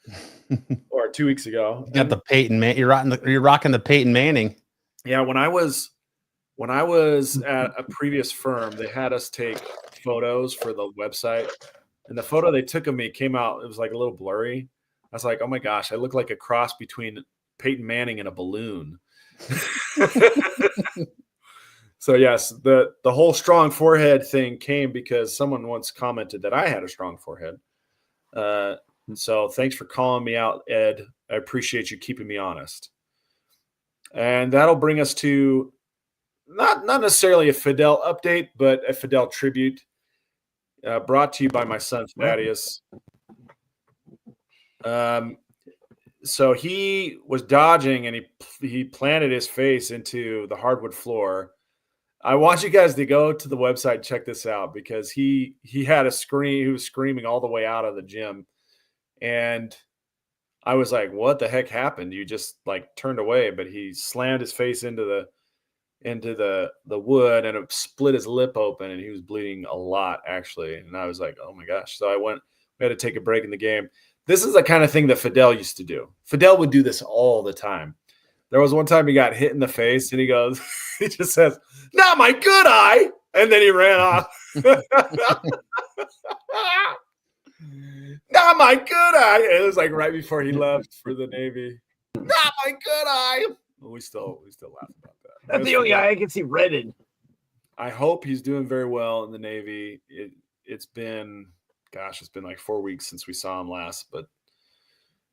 Or 2 weeks ago. You got the Peyton Man. You're rocking the Peyton Manning. Yeah, when I was at a previous firm, they had us take photos for the website. And the photo they took of me came out, it was like a little blurry. I was like, oh my gosh, I look like a cross between Peyton Manning and a balloon. So yes, the whole strong forehead thing came because someone once commented that I had a strong forehead. And so thanks for calling me out, Ed. I appreciate you keeping me honest. And that'll bring us to not necessarily a Fidel update, but a Fidel tribute brought to you by my son, Thaddeus. So he was dodging and he planted his face into the hardwood floor. I want you guys to go to the website and check this out because he had a scream. He was screaming all the way out of the gym, and I was like, "What the heck happened?" You just like turned away, but he slammed his face into the wood and it split his lip open, and he was bleeding a lot actually. And I was like, "Oh my gosh!" So we had to take a break in the game. This is the kind of thing that Fidel used to do. Fidel would do this all the time. There was one time he got hit in the face, and he goes, he just says, "Not my good eye," and then he ran off. Not my good eye. It was like right before he left for the Navy. Not my good eye. We still laugh about that. That's the only eye I can see reddened. I hope he's doing very well in the Navy. It's been like 4 weeks since we saw him last, but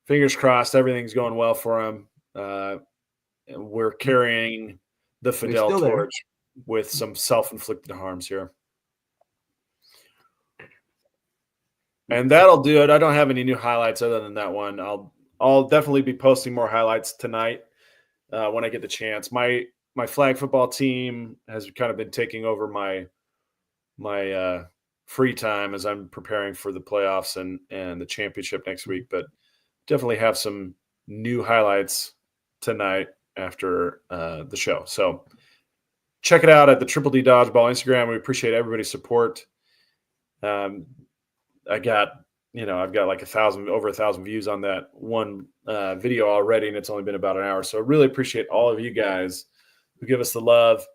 fingers crossed, everything's going well for him. We're carrying the Fidel torch with some self-inflicted harms here. And that'll do it. I don't have any new highlights other than that one. I'll definitely be posting more highlights tonight when I get the chance. My flag football team has kind of been taking over my free time as I'm preparing for the playoffs and the championship next week. But definitely have some new highlights tonight after the show. So check it out at the Triple D Dodgeball Instagram. We appreciate everybody's support. I've got like over 1,000 views on that one video already, and it's only been about an hour. So I really appreciate all of you guys who give us the love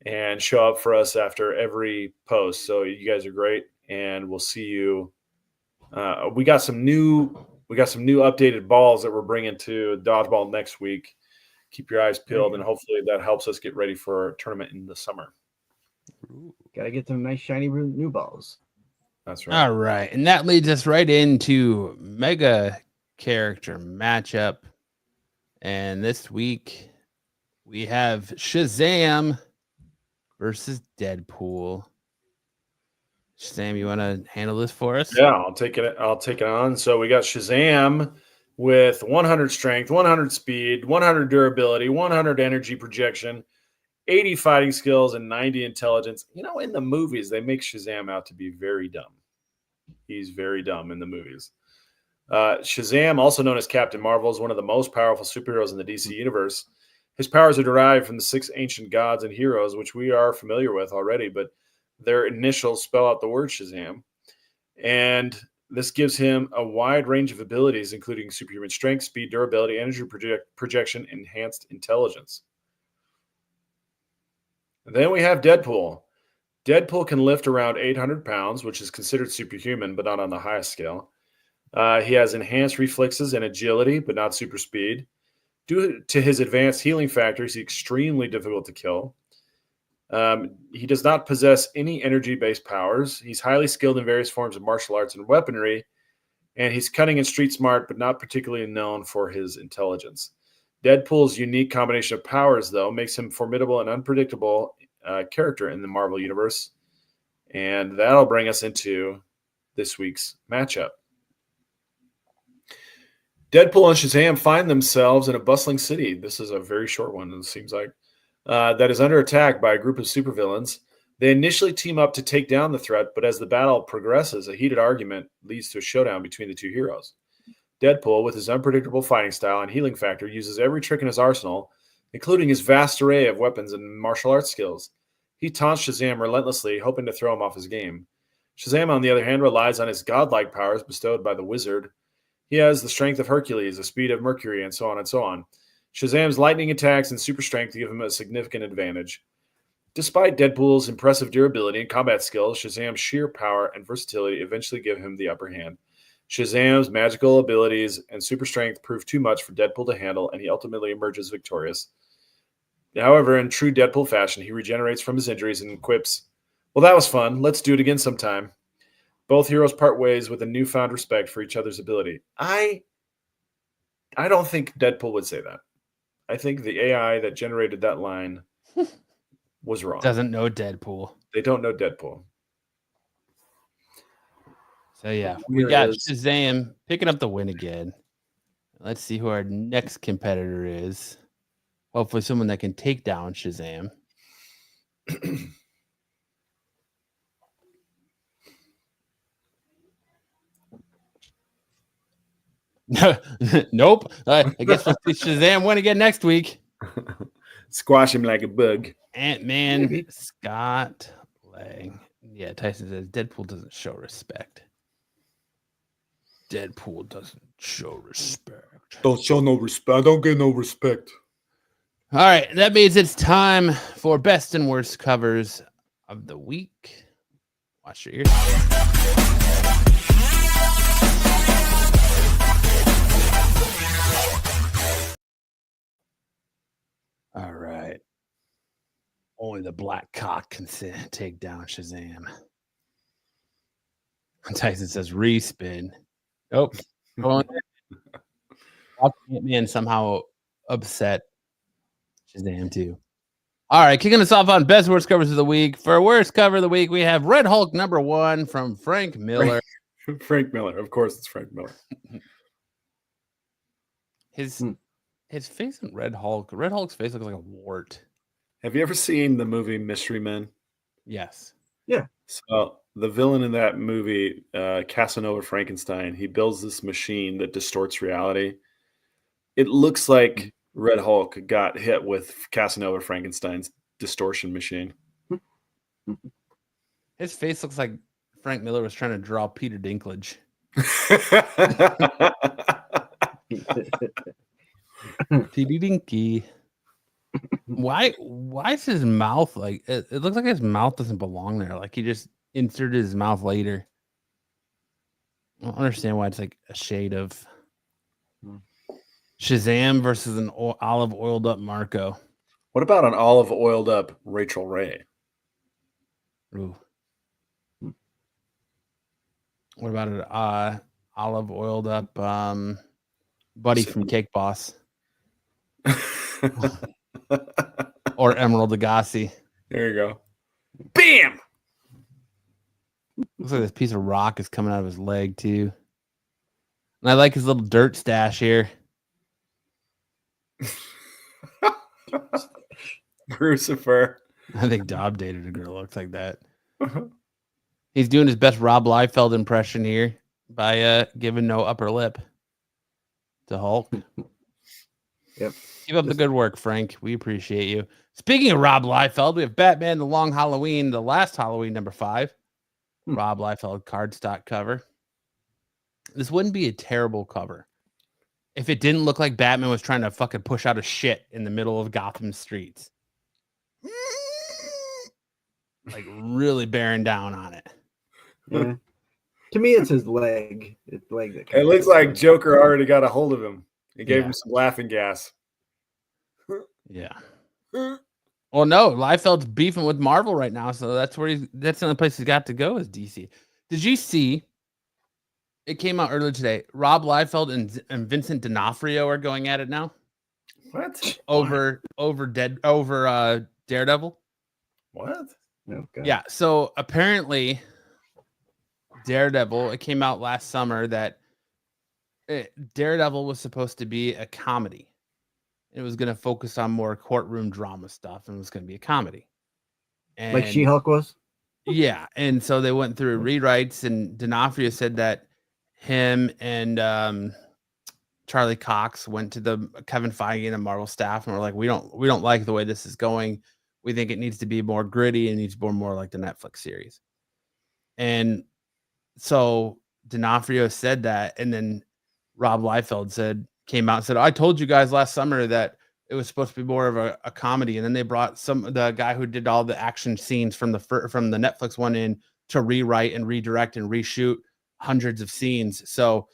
and show up for us after every post. So you guys are great, and we'll see you. We got some new updated balls that we're bringing to Dodgeball next week. Keep your eyes peeled, and hopefully that helps us get ready for a tournament in the summer. Gotta get some nice shiny new balls. That's right. All right. And that leads us right into mega character matchup. And this week we have Shazam versus Deadpool. Shazam, you want to handle this for us? Yeah, I'll take it on. So we got Shazam with 100 strength, 100 speed, 100 durability, 100 energy projection, 80 fighting skills, and 90 intelligence. You know, in the movies, they make Shazam out to be very dumb. He's very dumb in the movies. Shazam, also known as Captain Marvel, is one of the most powerful superheroes in the DC universe. His powers are derived from the 6 ancient gods and heroes, which we are familiar with already, but their initials spell out the word Shazam. And this gives him a wide range of abilities, including superhuman strength, speed, durability, energy projection, enhanced intelligence. And then we have Deadpool. Deadpool can lift around 800 pounds, which is considered superhuman, but not on the highest scale. He has enhanced reflexes and agility, but not super speed. Due to his advanced healing factors, he's extremely difficult to kill. He does not possess any energy-based powers. He's highly skilled in various forms of martial arts and weaponry, and he's cunning and street smart, but not particularly known for his intelligence. Deadpool's unique combination of powers, though, makes him formidable and unpredictable character in the Marvel Universe, and that'll bring us into this week's matchup. Deadpool and Shazam find themselves in a bustling city. This is a very short one, it seems like, that is under attack by a group of supervillains. They initially team up to take down the threat, but as the battle progresses, a heated argument leads to a showdown between the two heroes. Deadpool, with his unpredictable fighting style and healing factor, uses every trick in his arsenal, including his vast array of weapons and martial arts skills. He taunts Shazam relentlessly, hoping to throw him off his game. Shazam, on the other hand, relies on his godlike powers bestowed by the wizard. He has the strength of Hercules, the speed of Mercury, and so on and so on. Shazam's lightning attacks and super strength give him a significant advantage. Despite Deadpool's impressive durability and combat skills, Shazam's sheer power and versatility eventually give him the upper hand. Shazam's magical abilities and super strength prove too much for Deadpool to handle, and he ultimately emerges victorious. However, in true Deadpool fashion, he regenerates from his injuries and quips, "Well, that was fun. Let's do it again sometime." Both heroes part ways with a newfound respect for each other's ability. I don't think Deadpool would say that. I think the AI that generated that line was wrong. Doesn't know Deadpool. They don't know Deadpool. So yeah, we got Shazam picking up the win again. Let's see who our next competitor is. Hopefully someone that can take down Shazam. Nope. I guess we'll see Shazam win again next week. Squash him like a bug. Ant-Man, Maybe. Scott Lang. Yeah, Tyson says Deadpool doesn't show respect. Deadpool doesn't show respect. Don't show no respect. I don't get no respect. All right, that means it's time for best and worst covers of the week. Watch your ears. All right. Only the black cock can take down Shazam. Tyson says respin. Nope. Ant-Man somehow upset Shazam too. All right, kicking us off on best worst covers of the week. For worst cover of the week, we have Red Hulk #1 from Frank Miller. Frank Miller. Of course, it's Frank Miller. His face in Red Hulk's face looks like a wart. Have you ever seen the movie Mystery Men? Yes. Yeah. So the villain in that movie, Casanova Frankenstein, he builds this machine that distorts reality. It looks like Red Hulk got hit with Casanova Frankenstein's distortion machine. His face looks like Frank Miller was trying to draw Peter Dinklage. Petey Dinky. Why is his mouth like it looks like his mouth doesn't belong there? Like he just inserted his mouth later. I don't understand why it's like a shade of Shazam versus an olive oiled up Marco. What about an olive oiled up Rachel Ray? Ooh. What about an olive oiled up Buddy from Cake Boss? Or Emerald Agassi. There you go. Bam! Looks like this piece of rock is coming out of his leg too. And I like his little dirt stash here. Crucifer. I think Dob dated a girl that looks like that. He's doing his best Rob Liefeld impression here by giving no upper lip to Hulk. Yep. Keep up the good work, Frank. We appreciate you. Speaking of Rob Liefeld, we have Batman: The Long Halloween, the last Halloween, #5. Rob Liefeld cardstock cover. This wouldn't be a terrible cover if it didn't look like Batman was trying to fucking push out a shit in the middle of Gotham streets. Like really bearing down on it. Yeah. To me, it's his leg. It's leg that It looks like Joker already got a hold of him. He gave him some laughing gas. Yeah. Well, no, Liefeld's beefing with Marvel right now, so that's the only place he's got to go is DC. Did you see? It came out earlier today. Rob Liefeld and Vincent D'Onofrio are going at it now. What? Over Daredevil. What? Oh, God. Yeah. So apparently, Daredevil. It came out last summer that Daredevil was supposed to be a comedy. It was going to focus on more courtroom drama stuff, and it was going to be a comedy. And, Like She-Hulk was? Yeah, and so they went through rewrites, and D'Onofrio said that him and Charlie Cox went to the Kevin Feige and the Marvel staff, and were like, we don't like the way this is going. We think it needs to be more gritty and needs to be more like the Netflix series. And so D'Onofrio said that, and then Rob Liefeld came out and said, I told you guys last summer that it was supposed to be more of a comedy. And then they brought the guy who did all the action scenes from the Netflix one in to rewrite and redirect and reshoot hundreds of scenes. So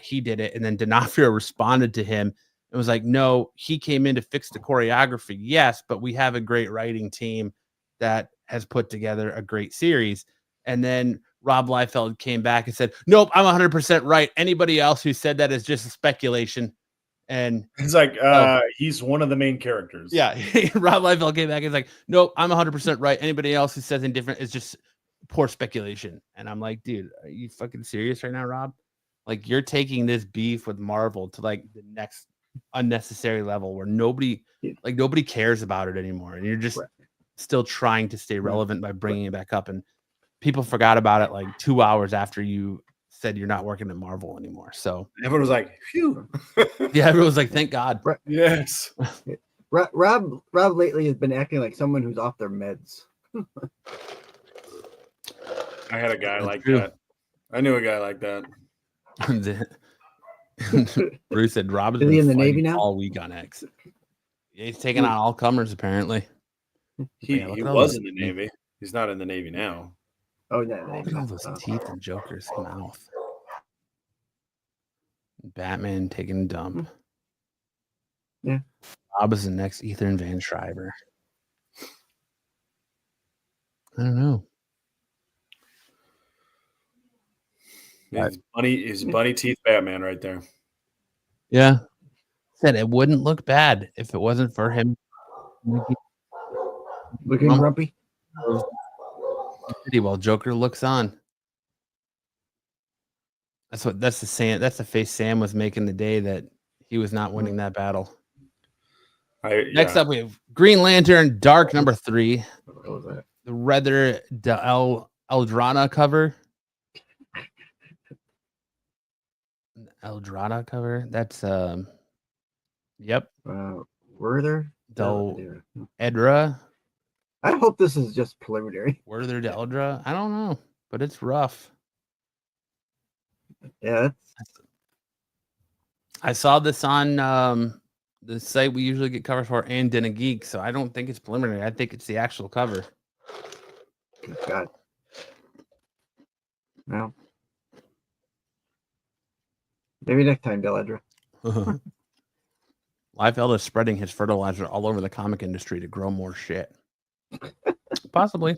he did it. And then D'Onofrio responded to him and was like, no, he came in to fix the choreography. Yes, but we have a great writing team that has put together a great series. And then Rob Liefeld came back and said, nope, I'm 100% right. Anybody else who said that is just a speculation. And he's like, he's one of the main characters. Yeah. Rob Liefeld came back and was like, nope, I'm 100% right. Anybody else who says anything different is just poor speculation. And I'm like, dude, are you fucking serious right now, Rob? Like, you're taking this beef with Marvel to like the next unnecessary level where nobody cares about it anymore. And you're just still trying to stay relevant by bringing it back up, and people forgot about it like 2 hours after you said you're not working at Marvel anymore. So everyone was like, "Phew!" yeah, everyone was like, "Thank God." Yes. Rob lately has been acting like someone who's off their meds. I had a guy like true. that. I knew a guy like that. Bruce said Rob has Is he been in the fighting Navy now? all week on X. Yeah, he's taking on all comers apparently. He look at all was those in the teeth. Navy. He's not in the Navy now. Oh, no. Look at all those teeth in Joker's mouth. Batman taking a dump. Yeah. Rob is the next Ethan Van Schreiber. I don't know. He's bunny teeth Batman right there. Yeah. Said it wouldn't look bad if it wasn't for him Looking grumpy. While Joker looks on. That's the face Sam was making the day that he was not winning that battle. Next up, we have Green Lantern Dark number 3. What was that? The Redder Eldrana cover. Eldrana cover. That's yep. Werther Edra. I hope this is just preliminary. Werther to Eldra. I don't know, but it's rough. Yeah, I saw this on the site we usually get covers for, and in a Geek, so I don't think it's preliminary. I think it's the actual cover. God. No. Maybe next time, Deladra. Liefeld is spreading his fertilizer all over the comic industry to grow more shit. Possibly.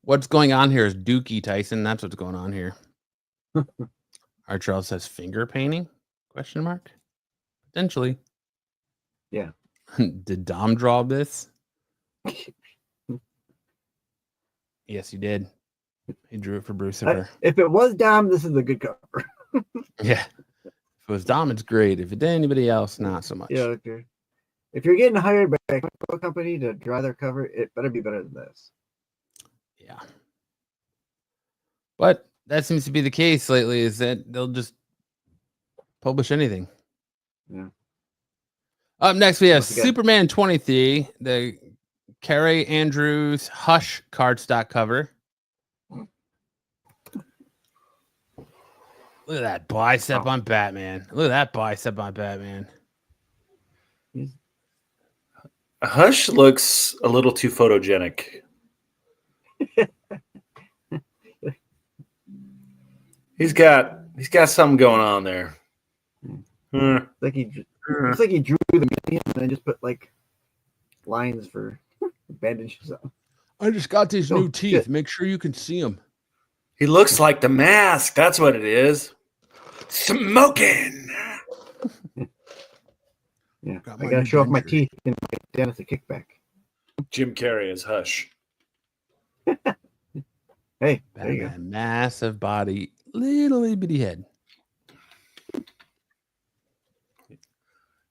What's going on here is Dookie Tyson. That's what's going on here. Archel says finger painting? Question mark. Potentially. Yeah. Did Dom draw this? Yes, he did. He drew it for Bruce. If it was Dom, this is a good cover. Yeah. If it was Dom, it's great. If it did anybody else, not so much. Yeah, okay. If you're getting hired by a comic book company to draw their cover, it better be better than this. Yeah. But that seems to be the case lately, is that they'll just publish anything. Yeah. Up next, we have Superman 23, the Carrie Andrews Hush cardstock cover. Look at that bicep on Batman. Look at that bicep on Batman. Hush looks a little too photogenic. He's got something going on there. Looks like he drew the medium and then just put like lines for bandages on. I just got these new teeth. Shit. Make sure you can see them. He looks like the Mask. That's what it is. Smoking. Yeah, I gotta show off my teeth and get Dennis a kickback. Jim Carrey is Hush. Hey, there you go. Massive body, little bitty head.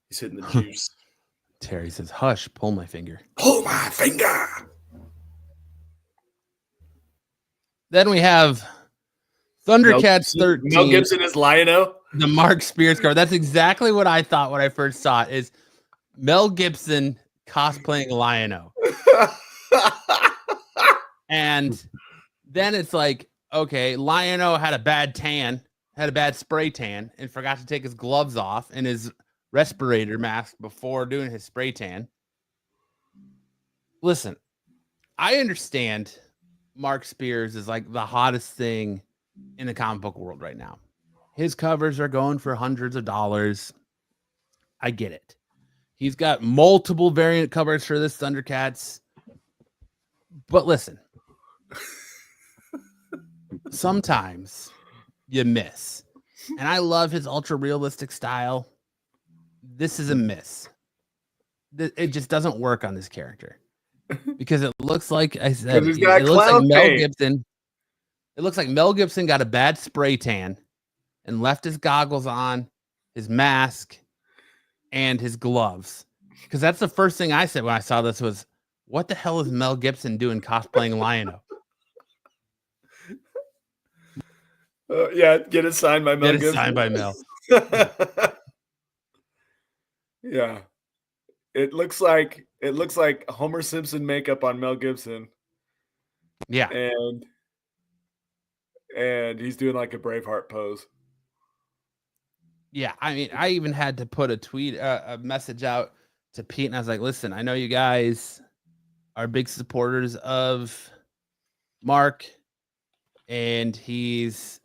He's hitting the juice. Terry says, "Hush, pull my finger." Pull my finger. Then we have Thundercats 13. Mel Gibson is Lion-O. The Mark Spears cover. That's exactly what I thought when I first saw it. Is Mel Gibson cosplaying Lion-O. And then it's like, okay, Lion-O had a bad spray tan, and forgot to take his gloves off and his respirator mask before doing his spray tan. Listen, I understand Mark Spears is like the hottest thing in the comic book world right now. His covers are going for hundreds of dollars. I get it. He's got multiple variant covers for this Thundercats. But listen, sometimes you miss. And I love his ultra realistic style. This is a miss. It just doesn't work on this character. Because it looks like I said, it looks like Mel Gibson. It looks like Mel Gibson got a bad spray tan and left his goggles on, his mask, and his gloves, Because that's the first thing I said when I saw this was, what the hell is Mel Gibson doing cosplaying Lion-O? Yeah, get it signed by Mel Get it Gibson. signed by Mel. Yeah. It looks like Homer Simpson makeup on Mel Gibson. Yeah. And he's doing like a Braveheart pose. Yeah, I mean, I even had to put a message out to Pete, and I was like, listen, I know you guys are big supporters of Mark, and he's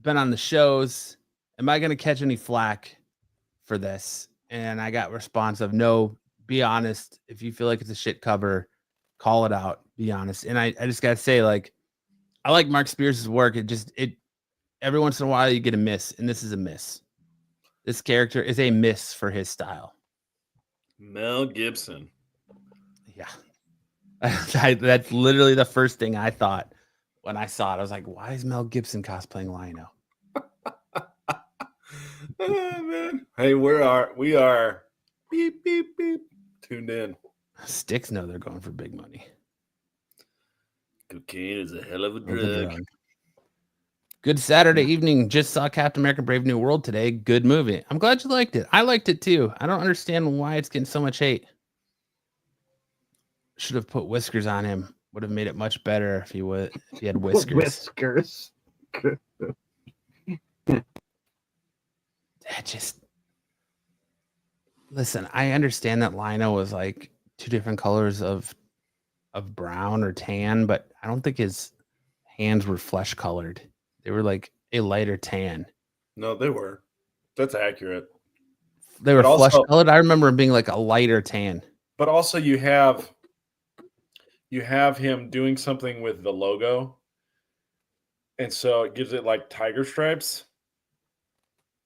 been on the shows. Am I going to catch any flack for this? And I got response of, no, be honest. If you feel like it's a shit cover, call it out, be honest. And I just got to say, like, I like Mark Spears' work. It every once in a while you get a miss, and this is a miss. This character is a miss for his style. Mel Gibson. Yeah. That's literally the first thing I thought when I saw it. I was like, why is Mel Gibson cosplaying Lion-O? Oh, man. Hey, we are beep, beep, beep, tuned in. Sticks know they're going for big money. Cocaine is a hell of a drug. Good Saturday evening. Just saw Captain America Brave New World today. Good movie. I'm glad you liked it. I liked it too. I don't understand why it's getting so much hate. Should have put whiskers on him. Would have made it much better if he had whiskers. Whiskers. Listen, I understand that Lion-O was like two different colors of brown or tan, but I don't think his hands were flesh colored. They were like a lighter tan. No, they were. That's accurate. They were flesh colored. I remember them being like a lighter tan. But also you have him doing something with the logo. And so it gives it like tiger stripes.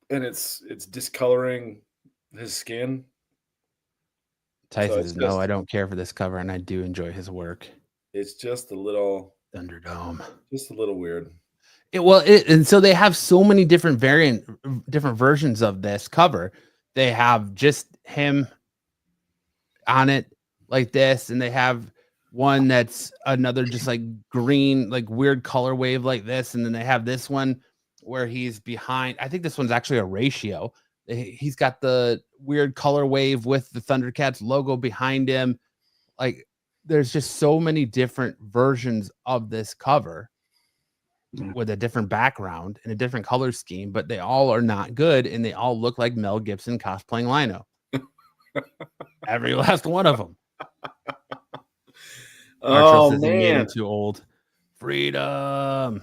And it's discoloring his skin. Tyson says, no, I don't care for this cover, and I do enjoy his work. It's just a little Thunderdome. Just a little weird. And so they have so many different versions of this cover. They have just him on it like this, and they have one that's another just like green, like weird color wave like this, and then they have this one where he's behind. I think this one's actually a ratio. He's got the weird color wave with the Thundercats logo behind him. Like, there's just so many different versions of this cover with a different background and a different color scheme, but they all are not good, and they all look like Mel Gibson cosplaying Lion-O. Every last one of them. Oh, man. man. Too old. Freedom.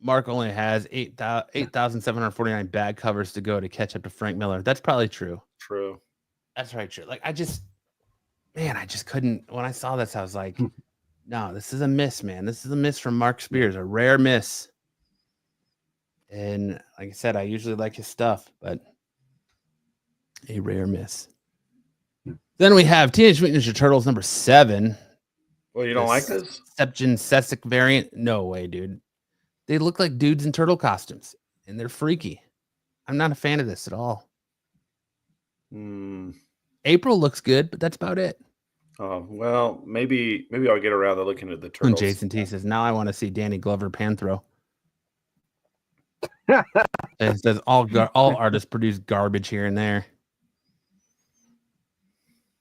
Mark only has 8,749 bag covers to go to catch up to Frank Miller. That's probably true. True. That's right. True. Like, I just couldn't. When I saw this, I was like, no, this is a miss, man. This is a miss from Mark Spears, a rare miss. And like I said, I usually like his stuff, but a rare miss. Then we have Teenage Mutant Ninja Turtles number 7. Well, you don't like this? Septon Sessic variant? No way, dude. They look like dudes in turtle costumes, and they're freaky. I'm not a fan of this at all. April looks good, but that's about it. Oh, well, maybe I'll get around to looking at the turtles. And Jason T says, now I want to see Danny Glover Panthro. It says all artists produce garbage here and there.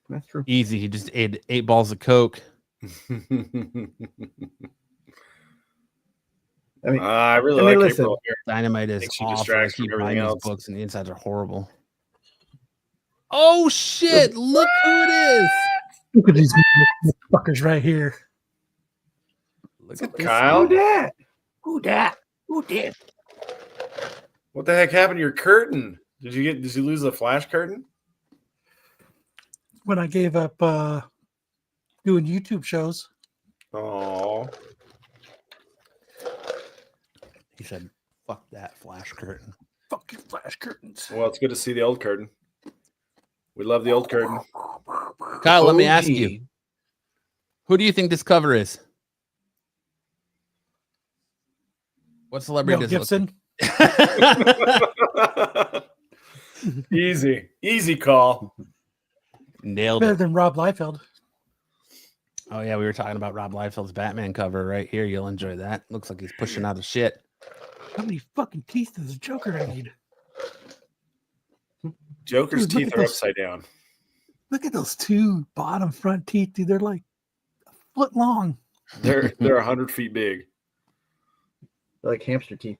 That's true. Easy. He just ate 8 balls of Coke. I really like April here. Dynamite is awful. I keep buying these books, and the insides are horrible. Oh shit! Look who it is! Look at these fuckers right here. Look at Kyle. Who that? What the heck happened to your curtain? Did you lose the flash curtain? When I gave up doing YouTube shows. Oh. He said, fuck that flash curtain. Fuck your flash curtains. Well, it's good to see the old curtain. We love the old curtain. Kyle, let me ask you. Who do you think this cover is? What celebrity Mel does Gibson? it look like? Easy call. Nailed Better it. than Rob Liefeld. Oh yeah, we were talking about Rob Liefeld's Batman cover right here. You'll enjoy that. Looks like he's pushing out of shit. How many fucking teeth does the Joker need? Joker's Dude, look teeth at are those- upside down. Look at those two bottom front teeth, dude. They're like a foot long. They're 100 feet big. Like hamster teeth.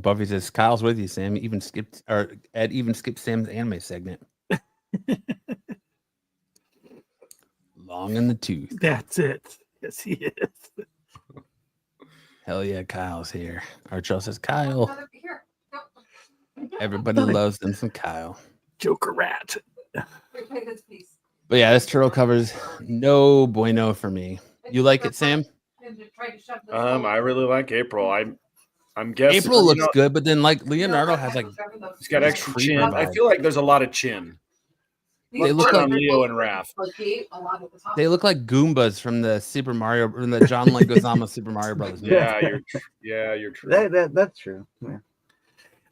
Buffy says Kyle's with you, Sam. Ed even skipped Sam's anime segment. Long in the tooth. That's it. Yes, he is. Hell yeah, Kyle's here. Archel says Kyle. Everybody loves them some Kyle. Joker rat. But yeah, this turtle covers no bueno for me. You like it, Sam? I really like April. I'm guessing April looks good, but then like Leonardo has like He's got extra creeper chin. I vibe. feel like there's a lot of chin. They look on like Leo and Raph. they look like Goombas from the John Leguizamo Super Mario Brothers movie. You're true. That's true. Yeah.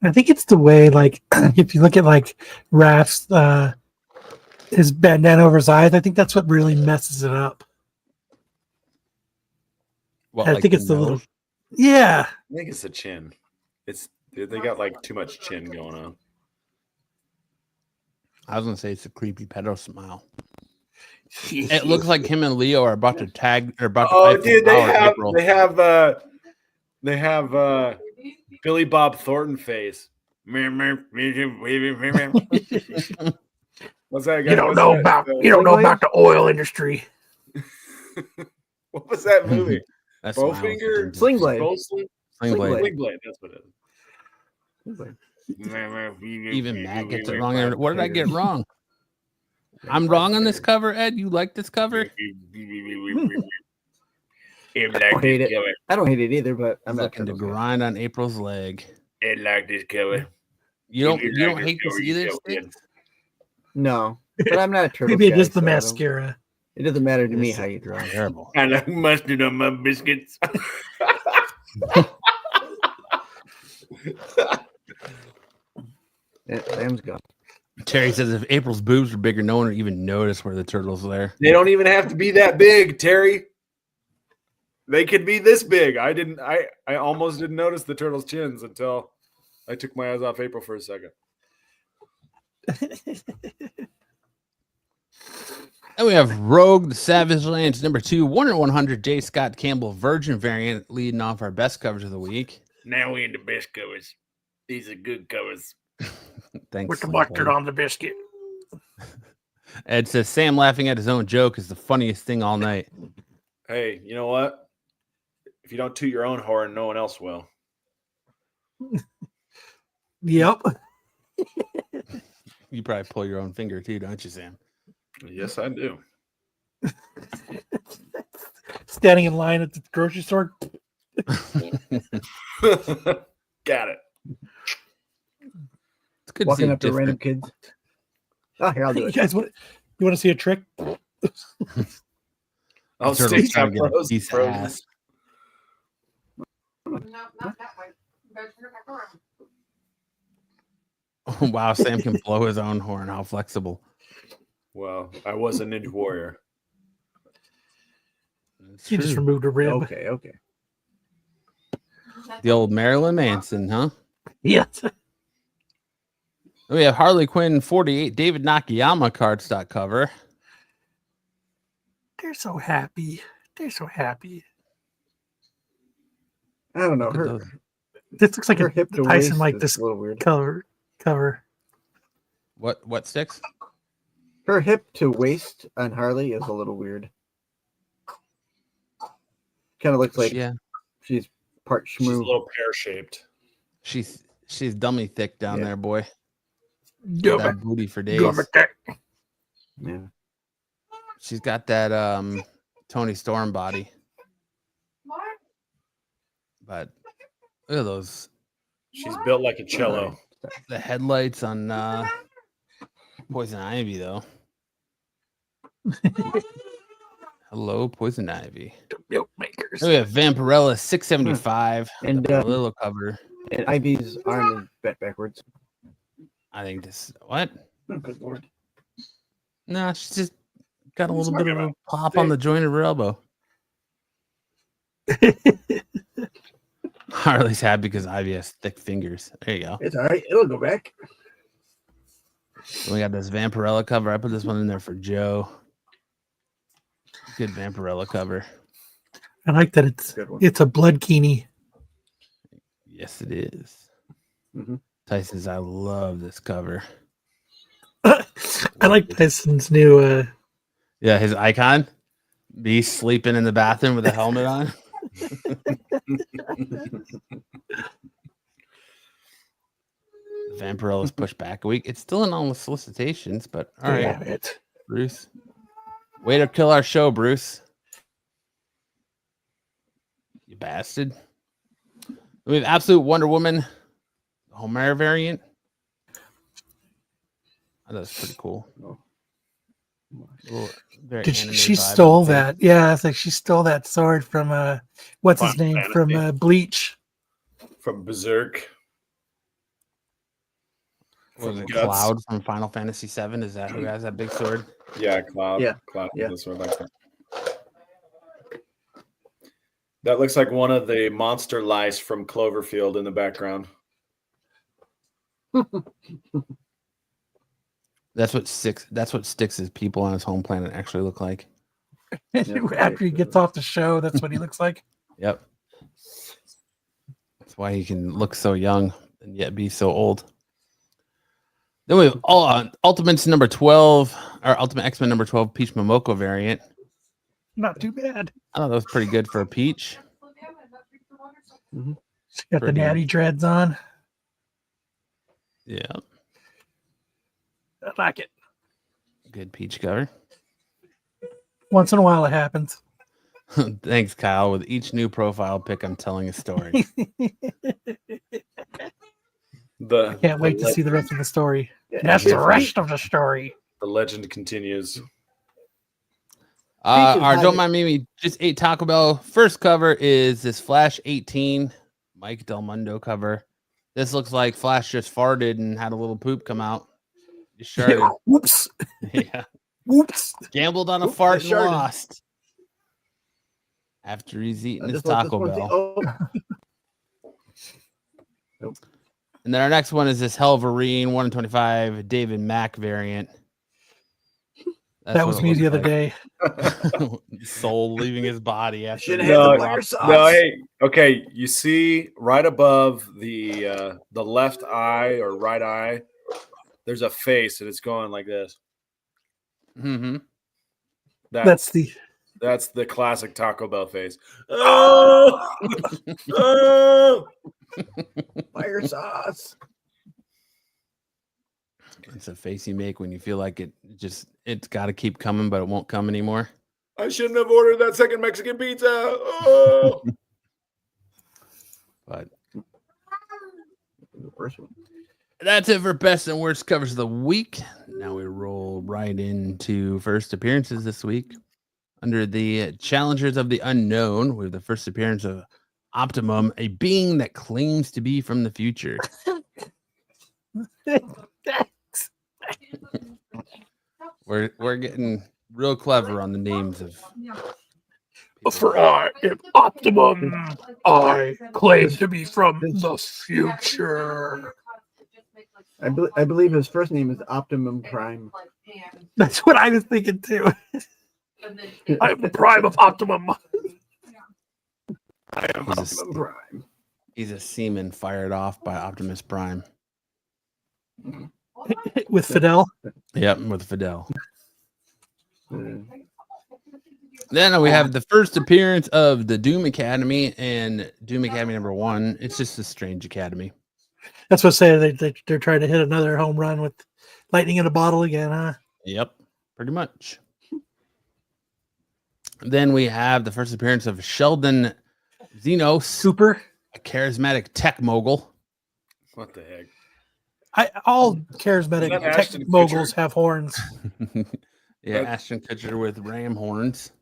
I think it's the way, like, if you look at like Raph's his bandana over his eyes, I think that's what really messes it up. What, I like think it's the nose? little, yeah. I think it's the chin. They got like too much chin going on. I was gonna say it's a creepy pedo smile. It looks like him and Leo are about to tag or about to Oh, fight for dude, power, they have Billy Bob Thornton face. What's that guy? You don't know about the oil industry. What was that movie? That's Bowfinger? Sling Blade. Sling Blade. Sling Blade. That's what it is. Even Matt gets it wrong. What did I get wrong? I'm wrong on this cover, Ed. You like this cover? I don't hate it. I don't hate it either, but I'm I'm not looking to turtles guy. grind on April's leg. I like this cover. You don't hate this either, Sticks? No, but I'm not a turtle. Maybe guy, just the so I don't- mascara. It doesn't matter to me This how is you draw. Terrible. I like mustard on my biscuits. Sam's gone. Terry says if April's boobs were bigger, no one would even notice where the turtle's there. They don't even have to be that big, Terry. They could be this big. I almost didn't notice the turtle's chins until I took my eyes off April for a second. And we have Rogue the Savage Lands #2, 1/100 J. Scott Campbell Virgin variant leading off our best covers of the week. Now we in the best covers. These are good covers. Thanks. With the Slim mustard Boy. on the biscuit. Ed says Sam laughing at his own joke is the funniest thing all night. Hey, you know what? If you don't toot your own horn, no one else will. Yep. You probably pull your own finger too, don't you, Sam? Yes, I do. Standing in line at the grocery store. Got it. It's good Walking to up see to random kids. Oh, here, I'll do You it. guys want to see a trick? I'll Turtle's stay trying to get a frozen. piece of ass. Oh, wow, Sam can blow his own horn. How flexible. Well, I was a Ninja Warrior. It's He just true. removed a rib. Okay. The old Marilyn Manson, huh? Yes. We have Harley Quinn 48 David Nakayama cardstock cover. They're so happy. They're so happy. I don't know. Look at Her, those. This looks like her a hip to Tyson waist like is this a little weird. cover. What sticks? Her hip to waist on Harley is a little weird. Kind of looks like Yeah, she's part She's a schmoo. little pear-shaped. she's dummy thick down Yeah. there, boy. Yep. That booty for days. Yeah. She's got that Tony Storm body. But look at those, She's built like a cello. the headlights on Poison Ivy though. Hello, Poison Ivy. Milk makers. Oh, we have Vampirella 675. And, the little cover. And Ivy's arm is bent backwards. I think this. What? Oh, good lord. No, she's just got a What are you little bit of talking a about? pop on the joint of her elbow. Harley's happy because Ivy has thick fingers. There you go. It's all right. It'll go back. We got this Vampirella cover. I put this one in there for Joe. Good Vampirella cover. I like that Good one. it's a blood kini. Yes, it is. Mhm. Tyson says, I love this cover. I like Tyson's new Yeah, his icon. Me sleeping in the bathroom with a helmet on. Vampirella's pushed back a week. It's still in all the solicitations, but all right. Damn it. Bruce. Way to kill our show, Bruce. You bastard. We have Absolute Wonder Woman, Homer variant. Oh, that's pretty cool. Little, very Did anime she vibe stole on the that? Yeah, it's like she stole that sword from what's his Final name? From Fantasy. Bleach. From Berserk. Was it Guts. Cloud from Final Fantasy VII? Is that who has that big sword? Yeah, Cloud. Yeah, Cloud. yeah. That's what like that. That looks like one of the monster lice from Cloverfield in the background. That's what Styx's people on his home planet actually look like. After he gets off the show, that's what he looks like. Yep. That's why he can look so young and yet be so old. Then we have Ultimates number 12, or Ultimate X-Men number 12, Peach Momoko variant. Not too bad. I thought that was pretty good for a Peach. She got Pretty. the natty dreads on. Yeah. I like it. Good Peach cover. Once in a while it happens. Thanks, Kyle. With each new profile pic, I'm telling a story. I can't wait to see the rest of the story. And that's the rest of the story. The legend continues. Our Don't Mind Me Just Ate Taco Bell first cover is this Flash 18 Mike Del Mundo cover. This looks like Flash just farted and had a little poop come out. He sharted. Whoops. Yeah. Whoops. Gambled on a fart and sharted. lost. After he's eaten his Just let this Taco one see- Bell. Oh. And then our next one is this Helverine 1 in 25 David Mack variant. That's That what was it me the looks other like. day. Soul leaving his body after Should he have had the dropped- fire sauce. No, hey, okay. You see right above the left eye or right eye, there's a face and it's going like this. Mhm. That's the That's the classic Taco Bell face. Oh! Oh! Fire sauce. It's a face you make when you feel like it's got to keep coming, but it won't come anymore. I shouldn't have ordered that second Mexican pizza. Oh! But The first one. that's it for best and worst covers of the week. Now we roll right into first appearances this week. Under the Challengers of the Unknown, we have the first appearance of Optimum, a being that claims to be from the future. We're getting real clever on the names of people. For I am Optimum. I claim to be from the future. I believe his first name is Optimum Prime. That's what I was thinking too. I'm the prime of Optimum. I am He's a- Optimum Prime. He's a seaman fired off by Optimus Prime. With Fidel. Yep, with Fidel. Uh, Then we have the first appearance of the Doom Academy and Doom Academy number 1. It's just a strange academy. That's what I say. They're trying to hit another home run with lightning in a bottle again, huh? Yep, pretty much. Then we have the first appearance of Sheldon Xenos, Super. a charismatic tech mogul. What the heck? All charismatic Is that tech Ashton moguls Kutcher? have horns. Yeah, Ashton Kutcher with ram horns.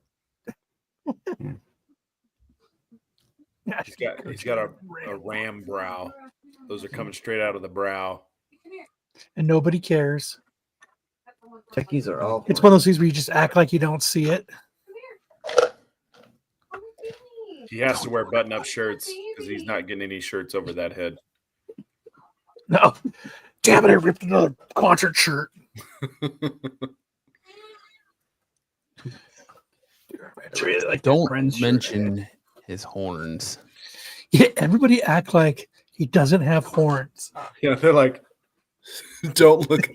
He's got a ram brow. Those are coming straight out of the brow. and nobody cares. Techies are all. It's one of those things where you just act like you don't see it. He has to wear button-up shirts because he's not getting any shirts over that head. No, damn it! I ripped another concert shirt. Really like Don't Friends shirt. mention his horns. Yeah, everybody act like he doesn't have horns. Yeah, they're like, don't look.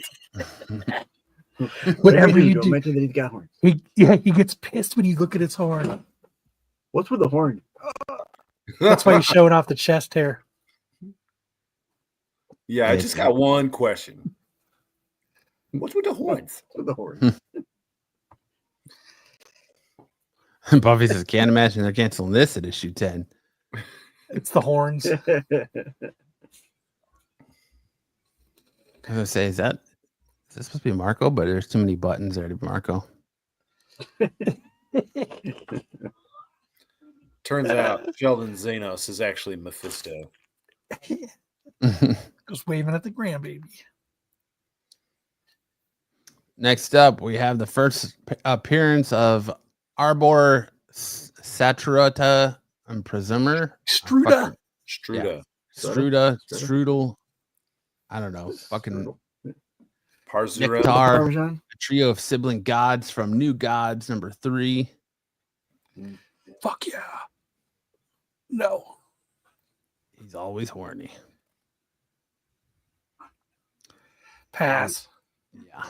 Whatever you don't do, mention that he's got horns. he gets pissed when you look at his horn. What's with the horn? That's why he's showing off the chest hair. Yeah, I just got one question. What's with the horns? What's with the horn? Buffy says, can't imagine they're canceling this at issue 10. It's the horns. I was gonna say, is this supposed to be Marco? But there's too many buttons there to be Marco. Turns out Sheldon Zanos is actually Mephisto. Just waving at the grandbaby. Next up, we have the first appearance of Arbor Saturata and Presumer. Struda. Struda. Strudel. I don't know. Fucking Parzura. Nectar. Parmesan? A trio of sibling gods from New Gods, number 3. Fuck yeah. No. He's always horny. Pass. Yeah.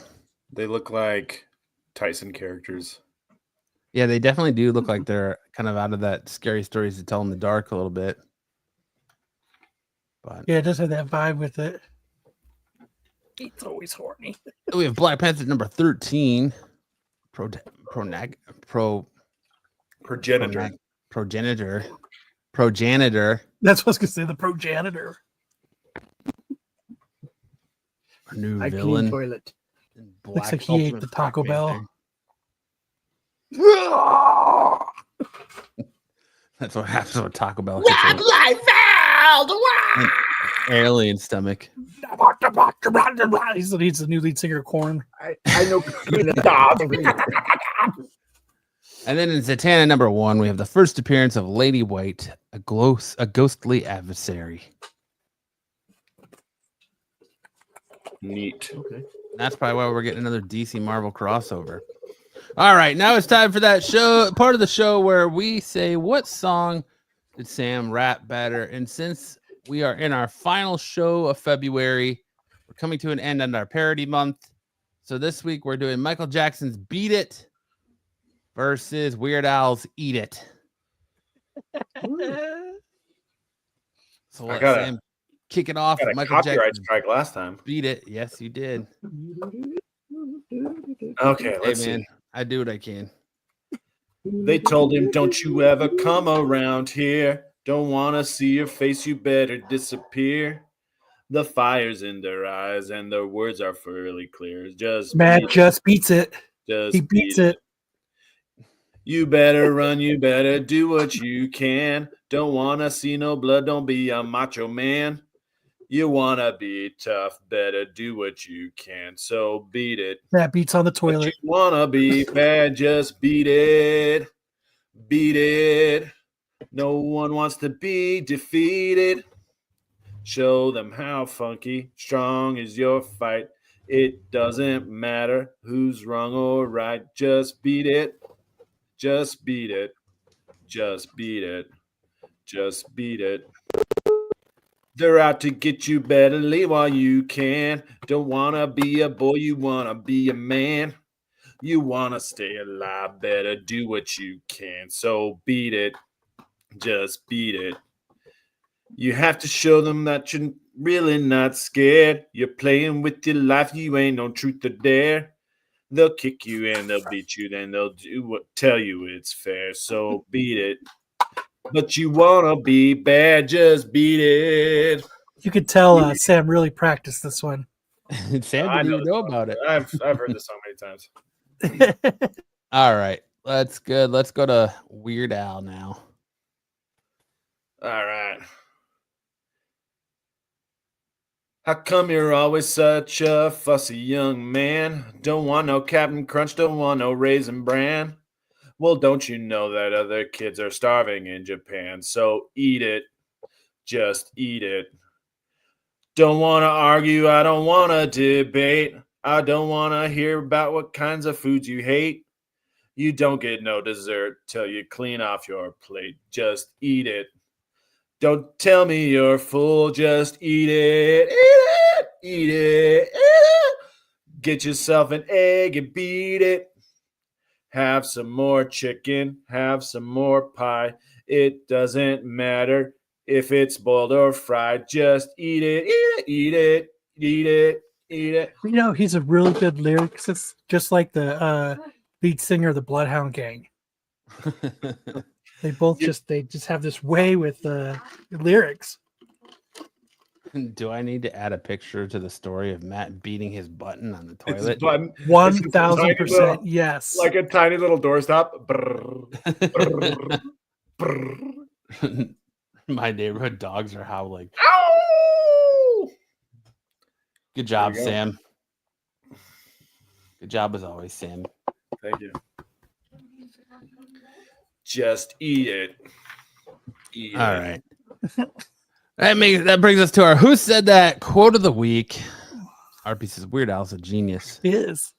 They look like Tyson characters. Yeah, they definitely do look like they're kind of out of that scary stories to tell in the dark a little bit. But Yeah, it does have that vibe with it. It's always horny. we have Black Panther number 13. Progenitor. Progenitor. That's what I was gonna say. The progenitor. A new I clean villain. toilet. Looks like he ate the Taco Bell. That's what happens with Taco Bell. An alien stomach. He's the new lead singer of Korn. I know. And then in Zatanna number 1, we have the first appearance of Lady White, a ghostly adversary. Neat. Okay. That's probably why we're getting another DC Marvel crossover. All right, now it's time for that part of the show where we say what song did Sam rap better. And since we are in our final show of February, we're coming to an end on our parody month. So this week we're doing Michael Jackson's Beat It versus Weird Al's Eat It. So I let got Sam kick it off. Got a Michael copyright Jackson strike last time. Beat It. Yes, you did. Okay, Hey, let's man, see. I do what I can. They told him, don't you ever come around here. Don't want to see your face, you better disappear. The fire's in their eyes and their words are fairly clear. Just Matt beat just beats it. Just He beats beat it. You better run, you better do what you can. Don't want to see no blood, don't be a macho man. You want to be tough, better do what you can. So beat it. Matt beats on the But you toilet. want to be bad, just beat it. Beat it. No one wants to be defeated. Show them how funky, strong is your fight. It doesn't matter who's wrong or right. Just beat it. Just beat it. Just beat it. Just beat it. They're out to get you, better leave while you can. Don't want to be a boy, you want to be a man. You want to stay alive, better do what you can. So beat it. Just beat it. You have to show them that you're really not scared. You're playing with your life, you ain't no truth or dare. They'll kick you and they'll beat you, then they'll tell you it's fair. So beat it. But you want to be bad, just beat it. You could tell Sam really practiced this one. Sam I didn't know even know about it. I've heard this song many times. All right, let's go to Weird Al now. All right. How come you're always such a fussy young man? Don't want no Captain Crunch, don't want no Raisin Bran. Well, don't you know that other kids are starving in Japan? So eat it. Just eat it. Don't want to argue. I don't want to debate. I don't want to hear about what kinds of foods you hate. You don't get no dessert till you clean off your plate. Just eat it. Don't tell me you're full. Just eat it. Eat it. Eat it. Eat it. Get yourself an egg and beat it. Have some more chicken. Have some more pie. It doesn't matter if it's boiled or fried. Just eat it. Eat it. Eat it. Eat it. Eat it. You know, he's a really good lyricist, just like the lead singer of the Bloodhound Gang. They both just have this way with lyrics. Do I need to add a picture to the story of Matt beating his button on the It's toilet? button. 1000% yes. Like a tiny little doorstop. Brrr, brrr, brrr. My neighborhood dogs are howling. Ow! Good job, There you go. Sam. Good job as always, Sam. Thank you. Just eat it. Eat All it. right. That brings us to our Who Said That quote of the week. Our piece is Weird Al's a genius. He is.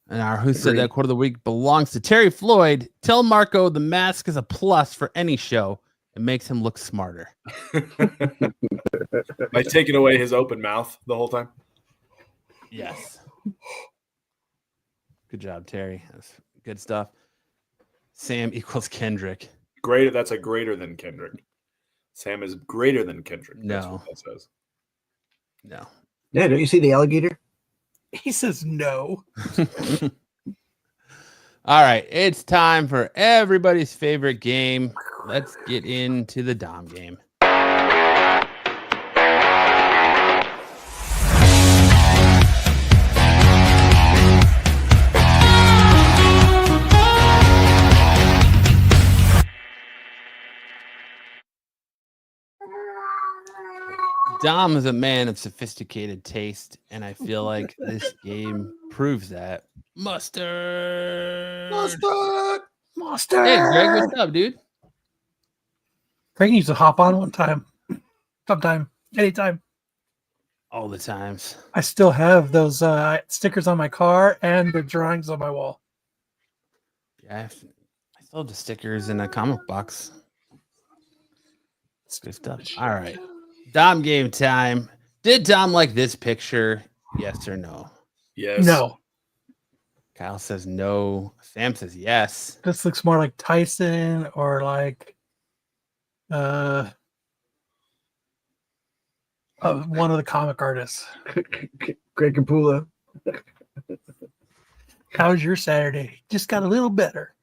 And our Who Said That quote of the week belongs to Terry Floyd. Tell Marco the mask is a plus for any show. It makes him look smarter. By taking away his open mouth the whole time. Yes. Good job, Terry. That's good stuff. Sam equals Kendrick. Greater. That's a greater than Kendrick. Sam is greater than Kendrick. That's No. what that says. No. Yeah, don't you see the alligator? He says no. All right. It's time for everybody's favorite game. Let's get into the Dom game. Dom is a man of sophisticated taste, and I feel like this game proves that. Mustard. Monster. Hey, Greg, what's up, dude? Greg needs to hop on one time. Sometime. Anytime. All the times. I still have those stickers on my car and the drawings on my wall. Yeah, I still have the stickers in a comic box. It's good stuff. All right. Dom game time. Did Dom like this picture? Yes or no? Yes. No. Kyle says no. Sam says yes. This looks more like Tyson or like one of the comic artists. Greg Capullo. How's your Saturday? Just got a little better.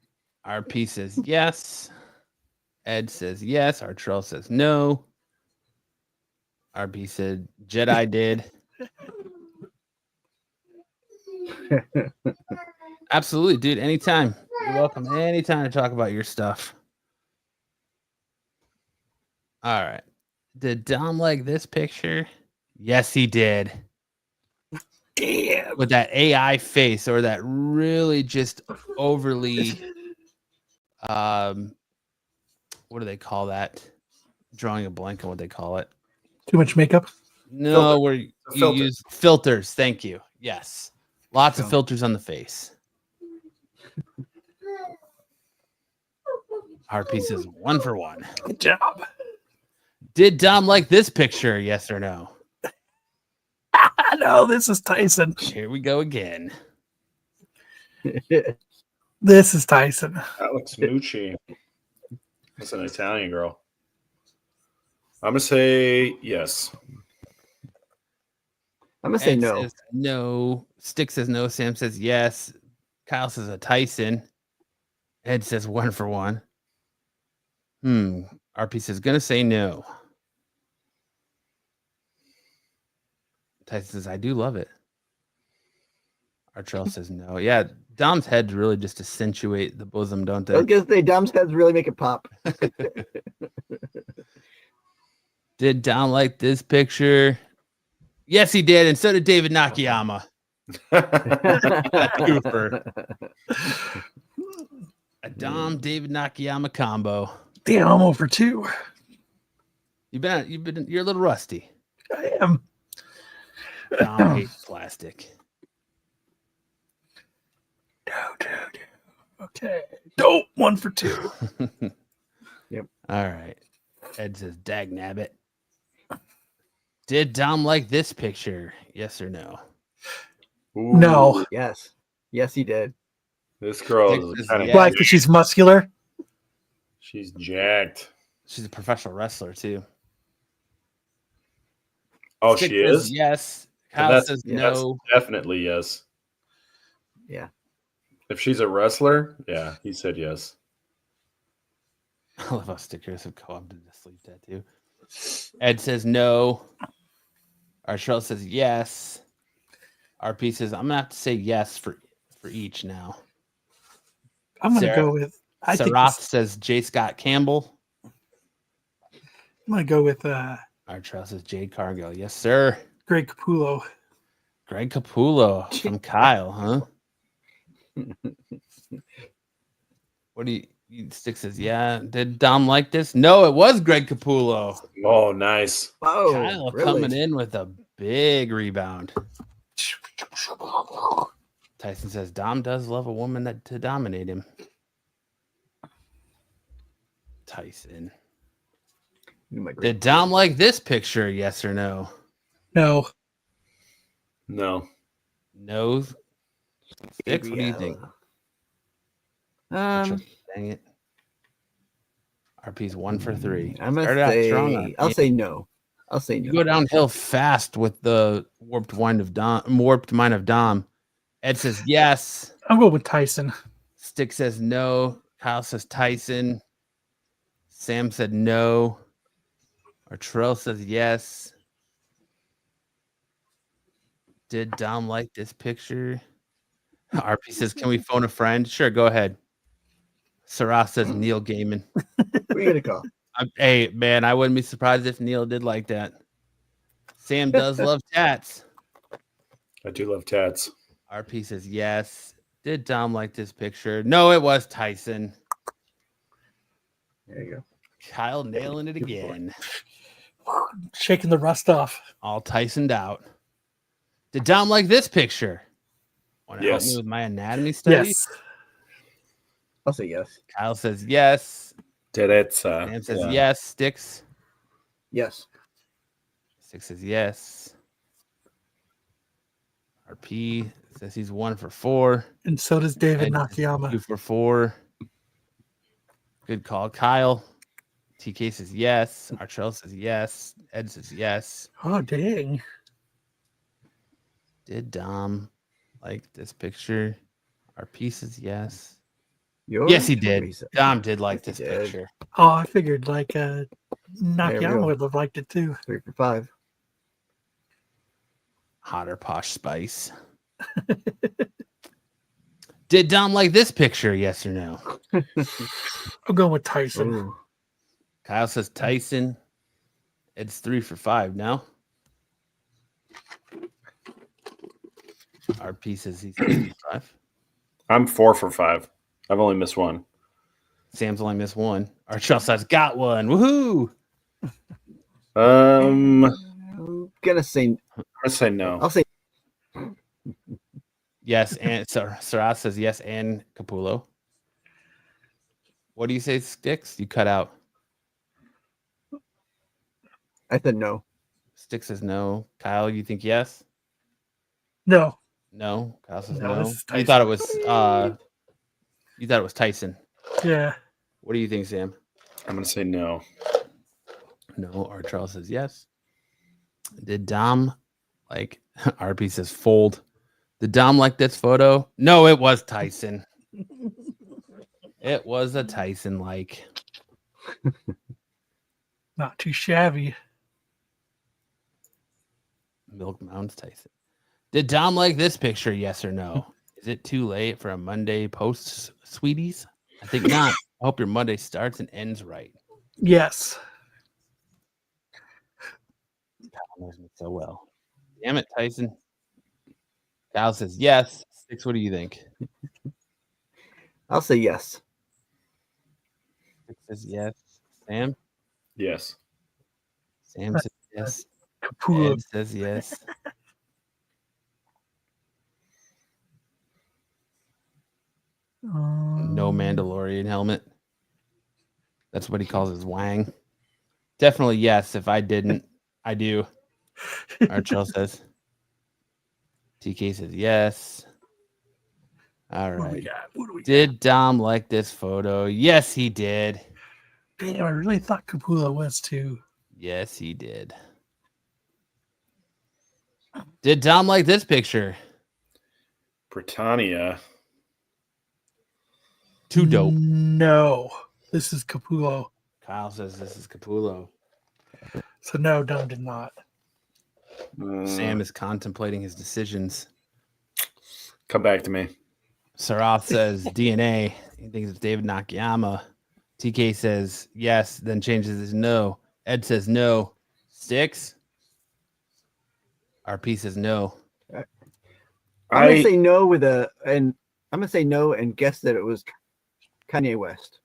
RP says yes. Ed says yes. Artrell says no. RP said Jedi did. Absolutely, dude. Anytime. You're welcome anytime to talk about your stuff. All right. Did Dom like this picture? Yes, he did. Damn. With that AI face or that really just overly what do they call that? Drawing a blank on what they call it. Too much makeup? No, Filter. where you Filter. use filters. Thank you. Yes. Lots of filters on the face. Our piece is 1 for 1. Good job. Did Dom like this picture? Yes or no? No, this is Tyson. Here we go again. This is Tyson. Alex Mucci. That's an Italian girl. I'm going to say yes. I'm gonna say Ed no. says no. Stick says no. Sam says yes. Kyle says a Tyson. Ed says 1 for 1. RP says gonna say no. Tyson says I do love it. Artrell says no. Yeah, Dom's heads really just accentuate the bosom, don't I was they? gonna say Dom's heads really make it pop. Did Dom like this picture? Yes, he did, and so did David Nakayama. A Dom David Nakayama combo. Damn, I'm over 2. You're a little rusty. I am. Dom hates plastic. No. Okay. Dope. 1 for 2. Yep. All right. Ed says, dag nabbit. Did Dom like this picture? Yes or no? Ooh, No. Yes. Yes, he did. This girl Dick is is kind of yeah. Why? Because she's muscular. She's jacked. She's a professional wrestler, too. Oh, Stick she says is? yes. So Kyle that's, says that's no. definitely yes. Yeah. If she's a wrestler, yeah, he said yes. I love how stickers have co-opted the sleep tattoo. Ed says no. Archel says yes. RP says, I'm gonna have to say yes for each now. I'm gonna Sarah- go with. I think Sarath this, says J. Scott Campbell. I'm gonna go with Archel says Jade Cargill. Yes, sir. Greg Capullo. Greg Capullo from Kyle, huh? What do you Stick says, yeah. Did Dom like this? No, it was Greg Capullo. Oh, nice. Oh, Kyle really? coming in with a big rebound. Tyson says Dom does love a woman to dominate him. Tyson. Did Dom like this picture? Yes or no? No. No. No. Sticks, what do you think? Um, Dang it. RP's 1 for 3. I'm gonna Started out strong, say. RP. I'll say no. I'll say You no. go downhill fast with the warped mind of Dom. Ed says yes. I'll go with Tyson. Stick says no. Kyle says Tyson. Sam said no. Artrell says yes. Did Dom like this picture? RP says, can we phone a friend? Sure, go ahead. Sarah says Neil Gaiman. Who are you gonna call? Hey, man, I wouldn't be surprised if Neil did like that. Sam does love tats. I do love tats. RP says yes. Did Dom like this picture? No, it was Tyson. There you go. Kyle nailing it again. Shaking the rust off. All Tysoned out. Did Dom like this picture? Want to help Yes. me with my anatomy study? Yes. I'll say yes. Kyle says yes. Did it? Sam says yeah. yes. Sticks. Yes. Six says yes. RP says he's 1 for 4. And so does David Ed says Nakayama. 2 for 4. Good call, Kyle. TK says yes. Archel says yes. Ed says yes. Oh, dang. Did Dom like this picture? RP says yes. Yours? Yes, he did. Teresa. Dom did like Yes, this he did. picture. Oh, I figured like There we Nakayama go. would have liked it too. 3 for 5. Hotter posh spice. Did Dom like this picture? Yes or no? I'm going with Tyson. Ooh. Kyle says Tyson. It's 3 for 5 now. RP says he's 3 for 5. I'm 4 for 5. I've only missed one. Sam's only missed 1. Archel says got one. Woohoo! I'm I'm gonna say. gonna say no. I'll say. Yes, and Sarah says yes, and Capullo. What do you say, Sticks? You cut out. I said no. Sticks says no. Kyle, you think yes? No. No. Kyle says No, no. this is You thought it was Tyson. Yeah. What do you think, Sam? I'm gonna say no. No. Archel says yes. Did Dom like RP says fold? Did Dom like this photo? No, it was Tyson. It was a Tyson like. Not too shabby. Milk Mounds Tyson. Did Dom like this picture? Yes or no? Is it too late for a Monday post, sweeties? I think not. I hope your Monday starts and ends right. Yes. Kyle knows me so well. Damn it, Tyson. Kyle says yes. Six, what do you think? I'll say yes. Six says yes. Sam? Yes. Sam says yes. Capullo. Ed says yes. No Mandalorian helmet. That's what he calls his wang. Definitely yes. If I didn't, I do. Archel says. TK says yes. All What do we right. got? What do we Did Dom like this photo? Yes, he did. got? Damn, I really thought Capullo was too. Yes, he did. Did Dom like this picture? Britannia. Too dope. No, this is Capullo. Kyle says this is Capullo. So no, Dom did not. Sam is contemplating his decisions. Come back to me. Sarath says DNA. He thinks it's David Nakayama. TK says yes, then changes his no. Ed says no. Six. RP says no. I'm gonna say no I'm gonna say no and guess that it was Kanye West.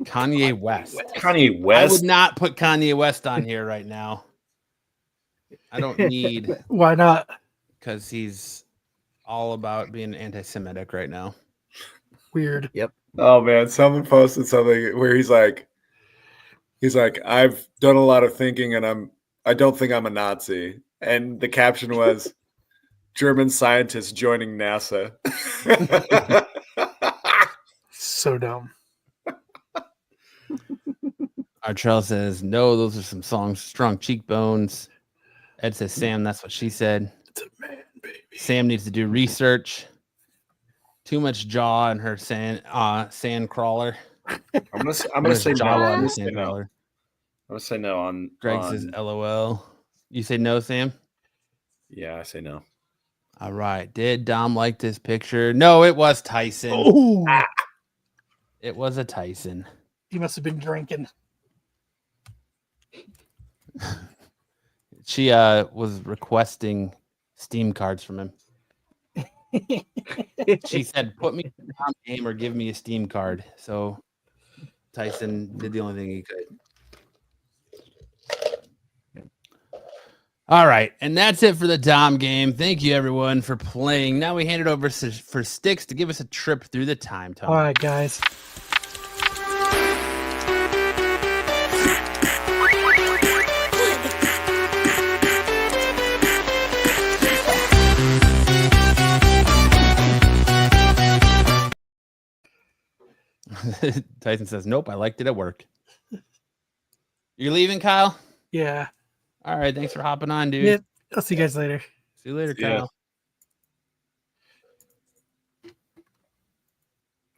Kanye West. Kanye I West. would not put Kanye West on here right now. I don't need, Why not? because he's all about being anti-Semitic right now. Weird. Oh man, someone posted something where he's like, I've done a lot of thinking and I don't think I'm a Nazi. And the caption was German scientists joining NASA. So dumb. Artrell says no, those are some songs. Strong cheekbones. Ed says Sam, that's what she said. It's a man, baby. Sam needs to do research. Too much jaw in her sand crawler. I'm gonna say no. Jawa I'm in gonna the say sand no. crawler. I'm gonna say no on Greg on- says LOL. You say no, Sam? Yeah, I say no. All right. Did Dom like this picture? No, it was Tyson. Oh, It was a Tyson. he must have been drinking. She was requesting Steam cards from him. She said, "Put me in the Dom game or give me a Steam card." So Tyson did the only thing he could. All right, and that's it for the Dom game. Thank you, everyone, for playing. Now we hand it over for Sticks to give us a trip through the time tunnel. All right, guys. Tyson says, "Nope, I liked it at work." You're leaving, Kyle? Yeah. All right, thanks for hopping on, dude. Yeah. I'll see you guys later. See you later, Yeah. Kyle.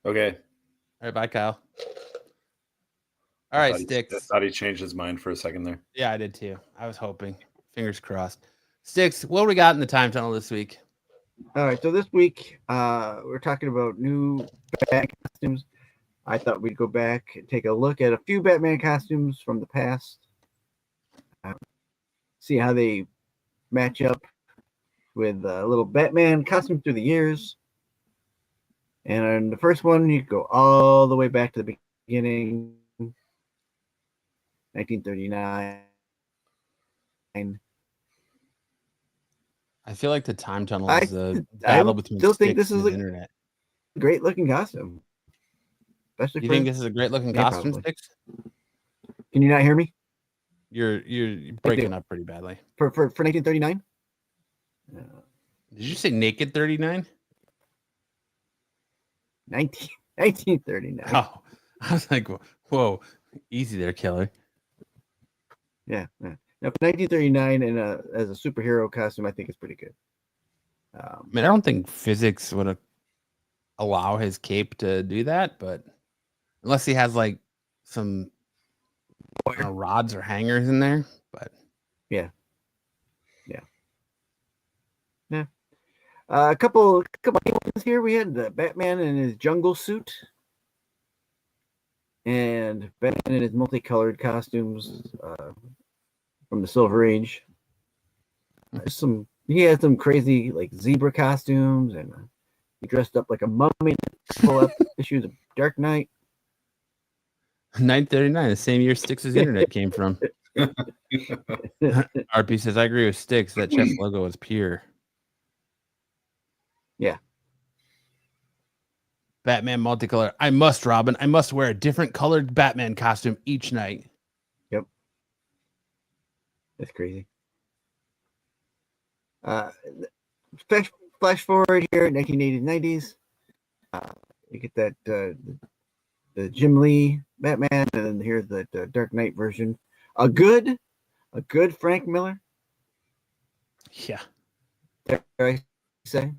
Okay. All right, bye, Kyle. All right, I Sticks. thought he changed his mind for a second there. Yeah, I did too. I was hoping. Fingers crossed. Sticks, what do we got in the time tunnel this week? All right, so this week we're talking about new Batman costumes. I thought we'd go back and take a look at a few Batman costumes from the past, see how they match up with a little Batman costume through the years. And the first one, you go all the way back to the beginning, 1939. I feel like the time tunnel I- is a I battle between still think Sticks this is and the a- internet. Great looking costume. Especially You for, think this is a great looking Yeah, costume, probably. Sticks? Can you not hear me? You're breaking up pretty badly. For 1939? Did you say naked 39? 1939. Oh, I was like, whoa, easy there, killer. Yeah. Now, for 1939 and as a superhero costume, I think it's pretty good. I mean, I don't think physics would allow his cape to do that, but unless he has like some rods or hangers in there, but A couple ones here. We had the Batman in his jungle suit and Batman in his multicolored costumes from the Silver Age. There's some He had some crazy like zebra costumes, and he dressed up like a mummy to pull up issues of Dark Knight. 939, the same year Styx's internet came from. RP says, I agree with Styx. That chest logo is pure. Yeah. Batman multicolor. I must, Robin. I must wear a different colored Batman costume each night. Yep. That's crazy. Flash forward here, 1980s, 90s. You get that the Jim Lee Batman, and then here's the Dark Knight version. A good Frank Miller. Yeah, Dare I say?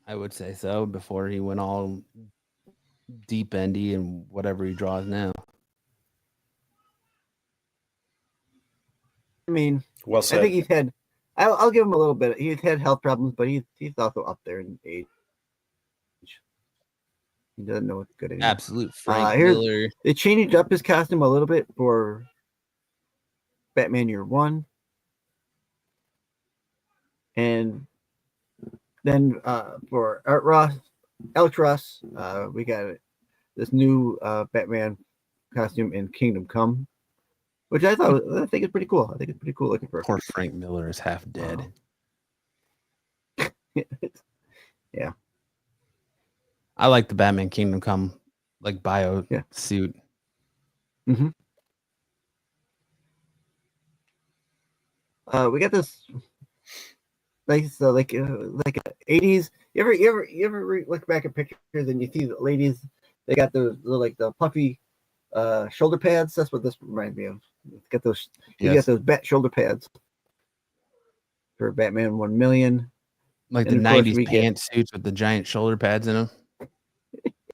I would say so. Before he went all deep endy and whatever he draws now. I mean, Well said. I think he's had. I'll give him a little bit. He's had health problems, but he's also up there in age. He doesn't know what's good anymore. Absolute Frank Here, Miller. they changed up his costume a little bit for Batman Year One, and then for Alex Ross, we got this new Batman costume in Kingdom Come, which I think is pretty cool. I think it's pretty cool looking for. Poor Frank Miller is half dead. Yeah. I like the Batman Kingdom Come like bio suit. Mm-hmm. We got this nice like 80s. You ever look back at pictures and you see the ladies? They got those like the puffy shoulder pads. That's what this reminds me of. It's got those. You got those bat shoulder pads for Batman 1,000,000. Like the 90s pantsuits with the giant shoulder pads in them.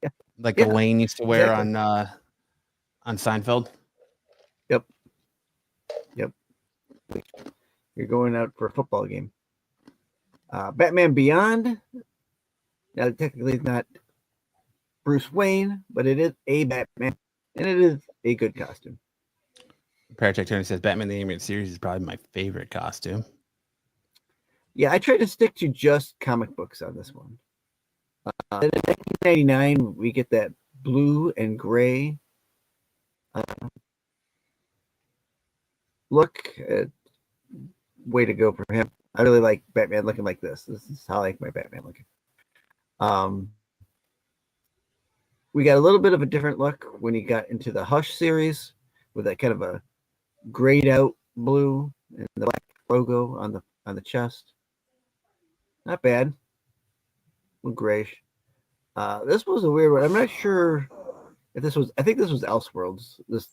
Yeah. Like Elaine used to wear on Seinfeld. Yep. You're going out for a football game. Batman Beyond. Now, technically, it's not Bruce Wayne, but it is a Batman, and it is a good costume. Paratech Tony says Batman the Animated Series is probably my favorite costume. Yeah, I try to stick to just comic books on this one. In 1999, we get that blue and gray look. Way to go for him. I really like Batman looking like this. This is how I like my Batman looking. We got a little bit of a different look when he got into the Hush series with that kind of a grayed out blue and the black logo on the chest. Not bad. A little grayish. This was a weird one. I'm not sure if this was. I think this was Elseworlds. This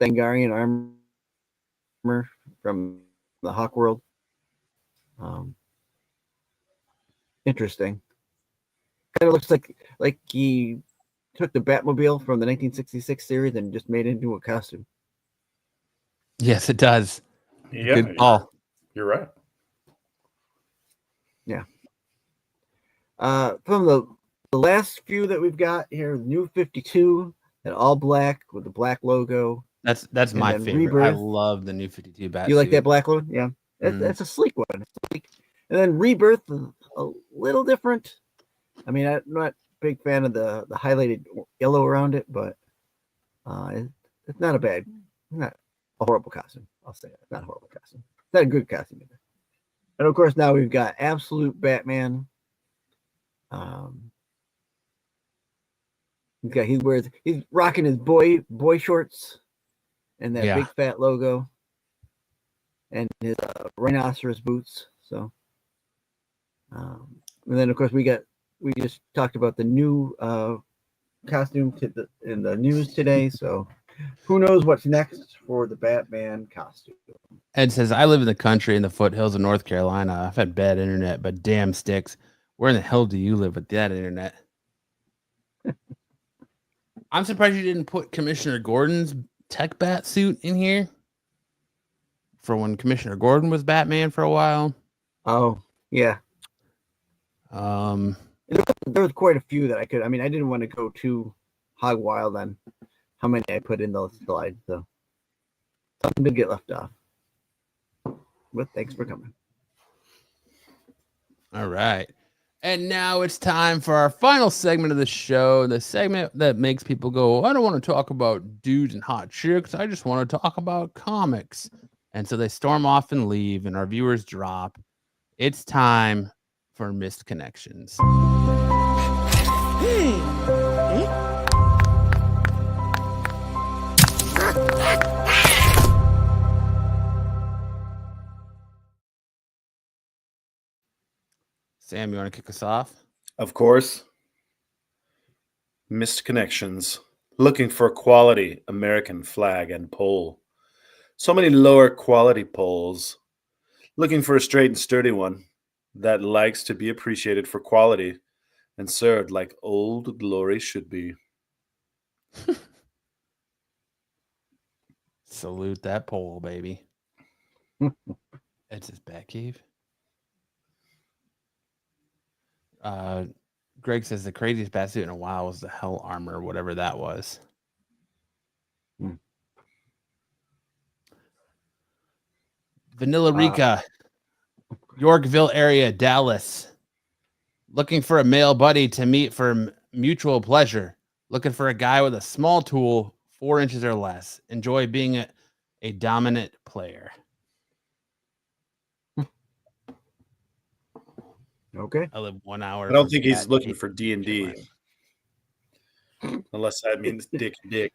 Thangarian armor from the Hawk world. Interesting. Kind of looks like he took the Batmobile from the 1966 series and just made it into a costume. Yes, it does. Yeah, good call. You're right. Yeah. From the last few that we've got here, New 52, and all black with the black logo. That's my favorite. Rebirth. I love the New 52 bat. You like that black one? Yeah. That's a sleek one. And then Rebirth, a little different. I mean, I'm not a big fan of the highlighted yellow around it, but it's not not a horrible costume. I'll say it. It's not a horrible costume. It's not a good costume either. And of course, now we've got Absolute Batman. He's rocking his boy shorts and that big fat logo and his rhinoceros boots. So, and then of course we just talked about the new costume in the news today. So, who knows what's next for the Batman costume? Ed says, I live in the country in the foothills of North Carolina. I've had bad internet, but damn sticks. Where in the hell do you live with that internet? I'm surprised you didn't put Commissioner Gordon's tech bat suit in here for when Commissioner Gordon was Batman for a while. Oh, yeah. There was quite a few that I could. I mean, I didn't want to go too hog wild on how many I put in those slides, so something did get left off. But thanks for coming. All right. And now it's time for our final segment of the show, the segment that makes people go, I don't want to talk about dudes and hot chicks. I just want to talk about comics. And so they storm off and leave, and our viewers drop. It's time for Missed Connections. Sam, you want to kick us off? Of course. Missed Connections. Looking for quality American flag and pole. So many lower quality poles. Looking for a straight and sturdy one that likes to be appreciated for quality and served like old glory should be. Salute that pole, baby. It's his back cave. Greg says the craziest batsuit in a while was the Hell Armor, whatever that was. Vanilla Rica, Yorkville area, Dallas. Looking for a male buddy to meet for mutual pleasure. Looking for a guy with a small tool, 4 inches or less. Enjoy being a dominant player. Okay. I live 1 hour. I don't think he's looking for D&D. Unless that means dick and dick.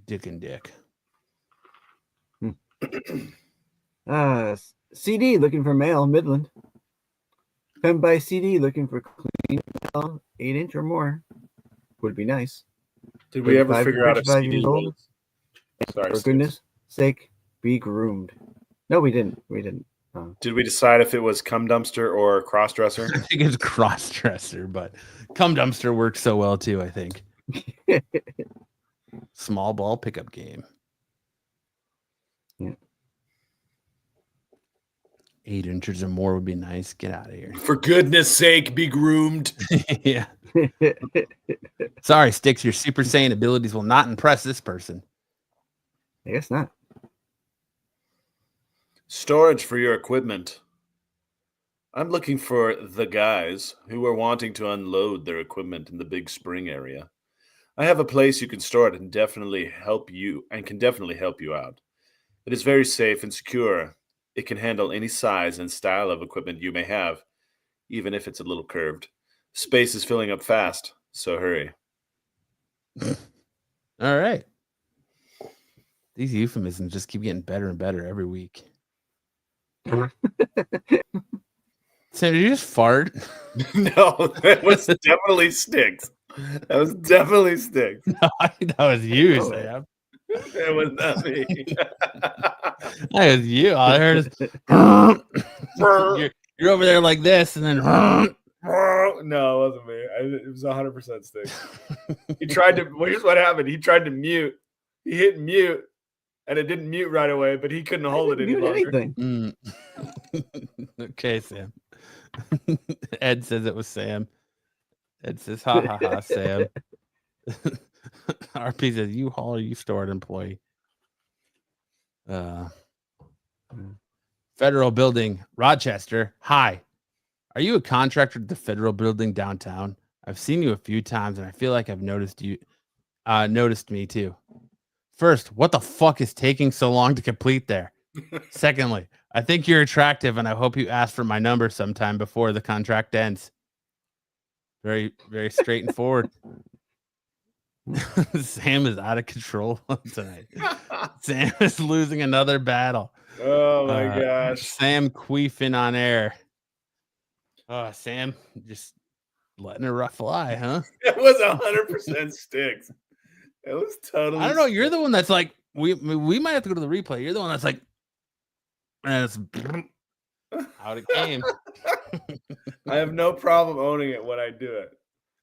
Dick and dick. CD looking for male, Midland. Fem by CD looking for clean male, 8-inch or more. Would be nice. Did we ever 35 figure out if 35 CD years old? was? Sorry, For goodness sake, be groomed. No, we didn't. We didn't. Did we decide if it was cum dumpster or cross dresser? I think it's cross dresser, but cum dumpster works so well too, I think. Small ball pickup game. Yeah. 8 inches or more would be nice. Get out of here. For goodness sake, be groomed. Yeah. Sorry, Sticks. Your Super Saiyan abilities will not impress this person. I guess not. Storage for your equipment. I'm looking for the guys who are wanting to unload their equipment in the Big Spring area. I have a place you can store it and definitely help you out. It is very safe and secure. It can handle any size and style of equipment you may have, even if it's a little curved. Space is filling up fast, so hurry. All right. These euphemisms just keep getting better and better every week. Sam, did you just fart? No, that was definitely Sticks. That was definitely Sticks. No, that was you, Sam. It was not me. That was you. All I heard is you're over there like this, and then No, it wasn't me. It was 100% Sticks. He tried to. Well, here's what happened. He tried to mute. He hit mute, and it didn't mute right away. But he couldn't hold it any longer. Okay, Sam. Ed says it was Sam. Ed says, "Ha ha ha, Sam." RP says, "You haul, you store it, employee." Federal Building, Rochester. Hi. Are you a contractor at the Federal Building downtown? I've seen you a few times, and I feel like I've noticed you. Noticed me too. First, what the fuck is taking so long to complete there? Secondly, I think you're attractive, and I hope you ask for my number sometime before the contract ends. Very, very straight and forward. Sam is out of control tonight. Sam is losing another battle. Oh my gosh. Sam queefing on air. Oh, Sam just letting her fly, huh? It was 100% Sticks. It was totally. I don't know. You're the one that's like, we might have to go to the replay. You're the one that's like, and it's out it came. I have no problem owning it when I do it.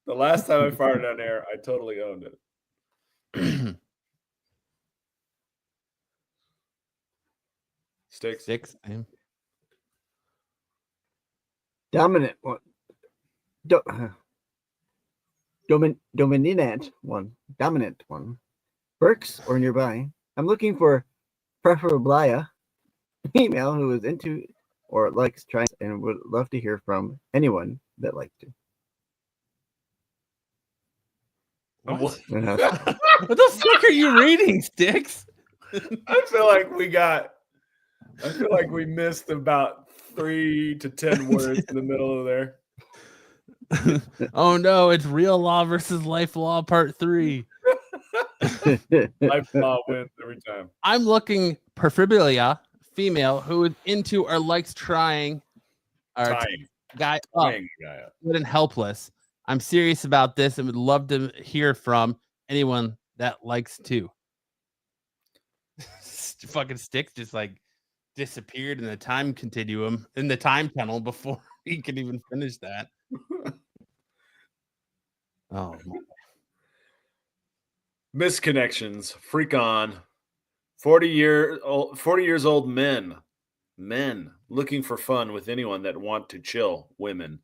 The last time I farted on air, I totally owned it. Sticks. Dominant one. Dominant one. Dominant one. Berks or nearby. I'm looking for preferably female who is into or likes trying and would love to hear from anyone that likes to. What? What the fuck are you reading, Sticks? I feel like we missed about 3 to 10 words in the middle of there. Oh no, it's real law versus life law part 3. Life law wins every time. I'm looking preferably female who is into or likes trying or Tying. guy up, Tying the guy up. good and helpless. I'm serious about this and would love to hear from anyone that likes to. Fucking Sticks just like disappeared in the time continuum, in the time tunnel before he could even finish that. Oh, Misconnections. Freak on. 40 years old men looking for fun with anyone that want to chill. Women.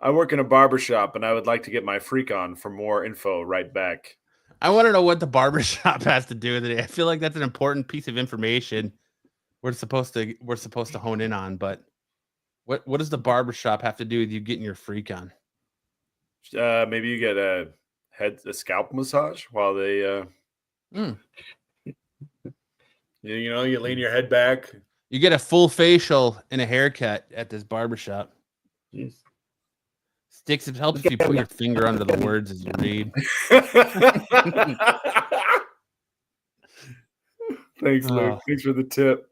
I work in a barbershop and I would like to get my freak on. For more info, right back. I want to know what the barbershop has to do with it. I feel like that's an important piece of information we're supposed to hone in on, but what does the barbershop have to do with you getting your freak on? Maybe you get a scalp massage while they you lean your head back. You get a full facial and a haircut at this barbershop. Jeez. Sticks, it helps if you put your finger under the words as you read. Thanks, Luke. Thanks for the tip.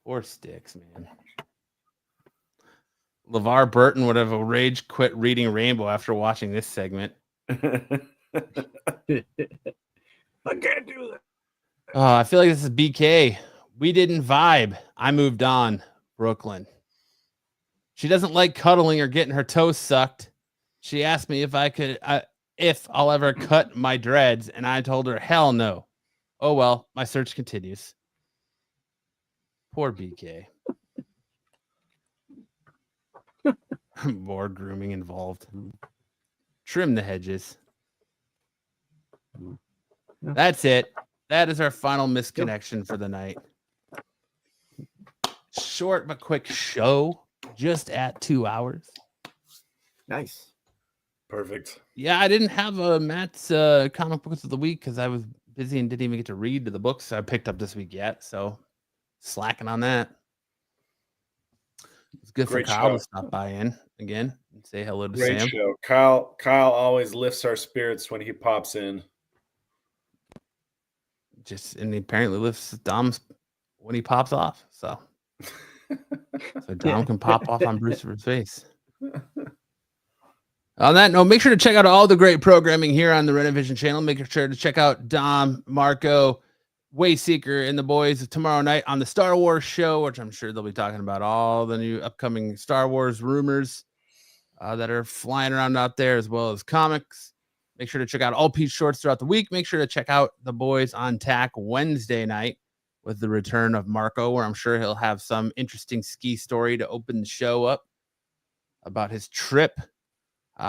Poor Sticks, man. LeVar Burton would have rage quit reading Rainbow after watching this segment. I can't do that. Oh, I feel like this is BK. We didn't vibe. I moved on. Brooklyn. She doesn't like cuddling or getting her toes sucked. She asked me if I'll ever cut my dreads, and I told her, hell no. Oh well, my search continues. Poor BK. More grooming involved. Trim the hedges. That's it. That is our final misconnection for the night. Short but quick show. Just at 2 hours. Nice. Perfect. Yeah, I didn't have Matt's comic books of the week because I was busy and didn't even get to read the books I picked up this week yet. So slacking on that. It's good Great for Kyle show. to stop by in again and say hello to Great Sam. show. Kyle always lifts our spirits when he pops in. And he apparently lifts Dom's when he pops off. So Dom can pop off on Bruce's face. On that note, make sure to check out all the great programming here on the Renovision channel. Make sure to check out Dom, Marco, Wayseeker, and the boys tomorrow night on the Star Wars show, which I'm sure they'll be talking about all the new upcoming Star Wars rumors that are flying around out there, as well as comics. Make sure to check out all Pete Shorts throughout the week. Make sure to check out the boys on TAC Wednesday night with the return of Marco, where I'm sure he'll have some interesting ski story to open the show up about his trip.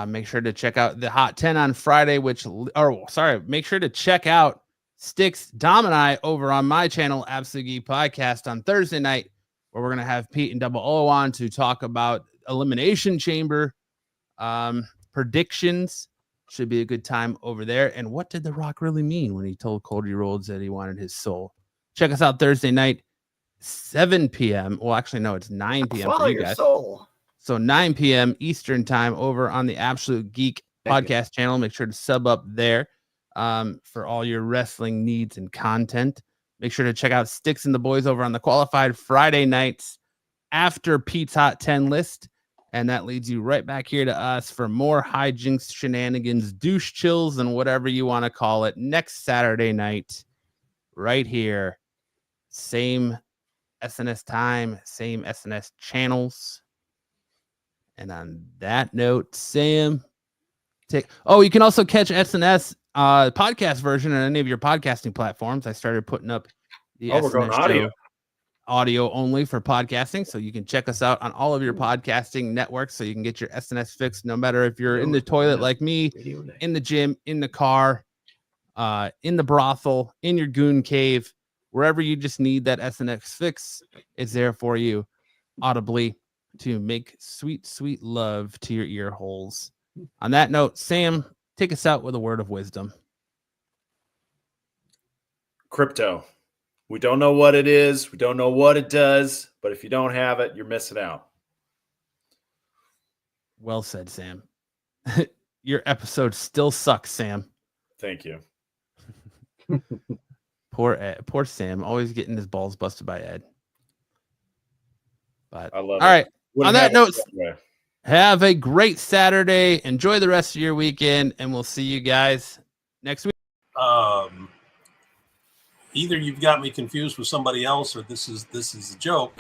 Make sure to check out the Hot 10 on Friday, make sure to check out Sticks, Dom, and I over on my channel, Absolute Geek Podcast, on Thursday night, where we're going to have Pete and Double O on to talk about Elimination Chamber predictions. Should be a good time over there. And what did The Rock really mean when he told Cody Rhodes that he wanted his soul? Check us out Thursday night, 7 p.m. Well, actually, no, it's 9 p.m. Follow for you your guys. soul. So 9 p.m. Eastern time over on the Absolute Geek podcast channel. Make sure to sub up there for all your wrestling needs and content. Make sure to check out Sticks and the boys over on the Qualified Friday nights after Pete's Hot 10 list. And that leads you right back here to us for more hijinks, shenanigans, douche chills, and whatever you want to call it next Saturday night right here. Same SNS time, same SNS channels. And on that note, Sam, you can also catch SNS podcast version on any of your podcasting platforms. I started putting up the SNS show audio only for podcasting, so you can check us out on all of your podcasting networks, so you can get your SNS fix no matter if you're in the toilet like me, in the gym, in the car, in the brothel, in your goon cave, wherever you just need that SNX fix, it's there for you audibly to make sweet, sweet love to your ear holes. On that note, Sam, take us out with a word of wisdom. Crypto. We don't know what it is. We don't know what it does. But if you don't have it, you're missing out. Well said, Sam. Your episode still sucks, Sam. Thank you. Poor Ed, poor Sam, always getting his balls busted by Ed. But I love all right. Wouldn't On that have it note, that way. have a great Saturday. Enjoy the rest of your weekend, and we'll see you guys next week. Either you've got me confused with somebody else, or this is a joke.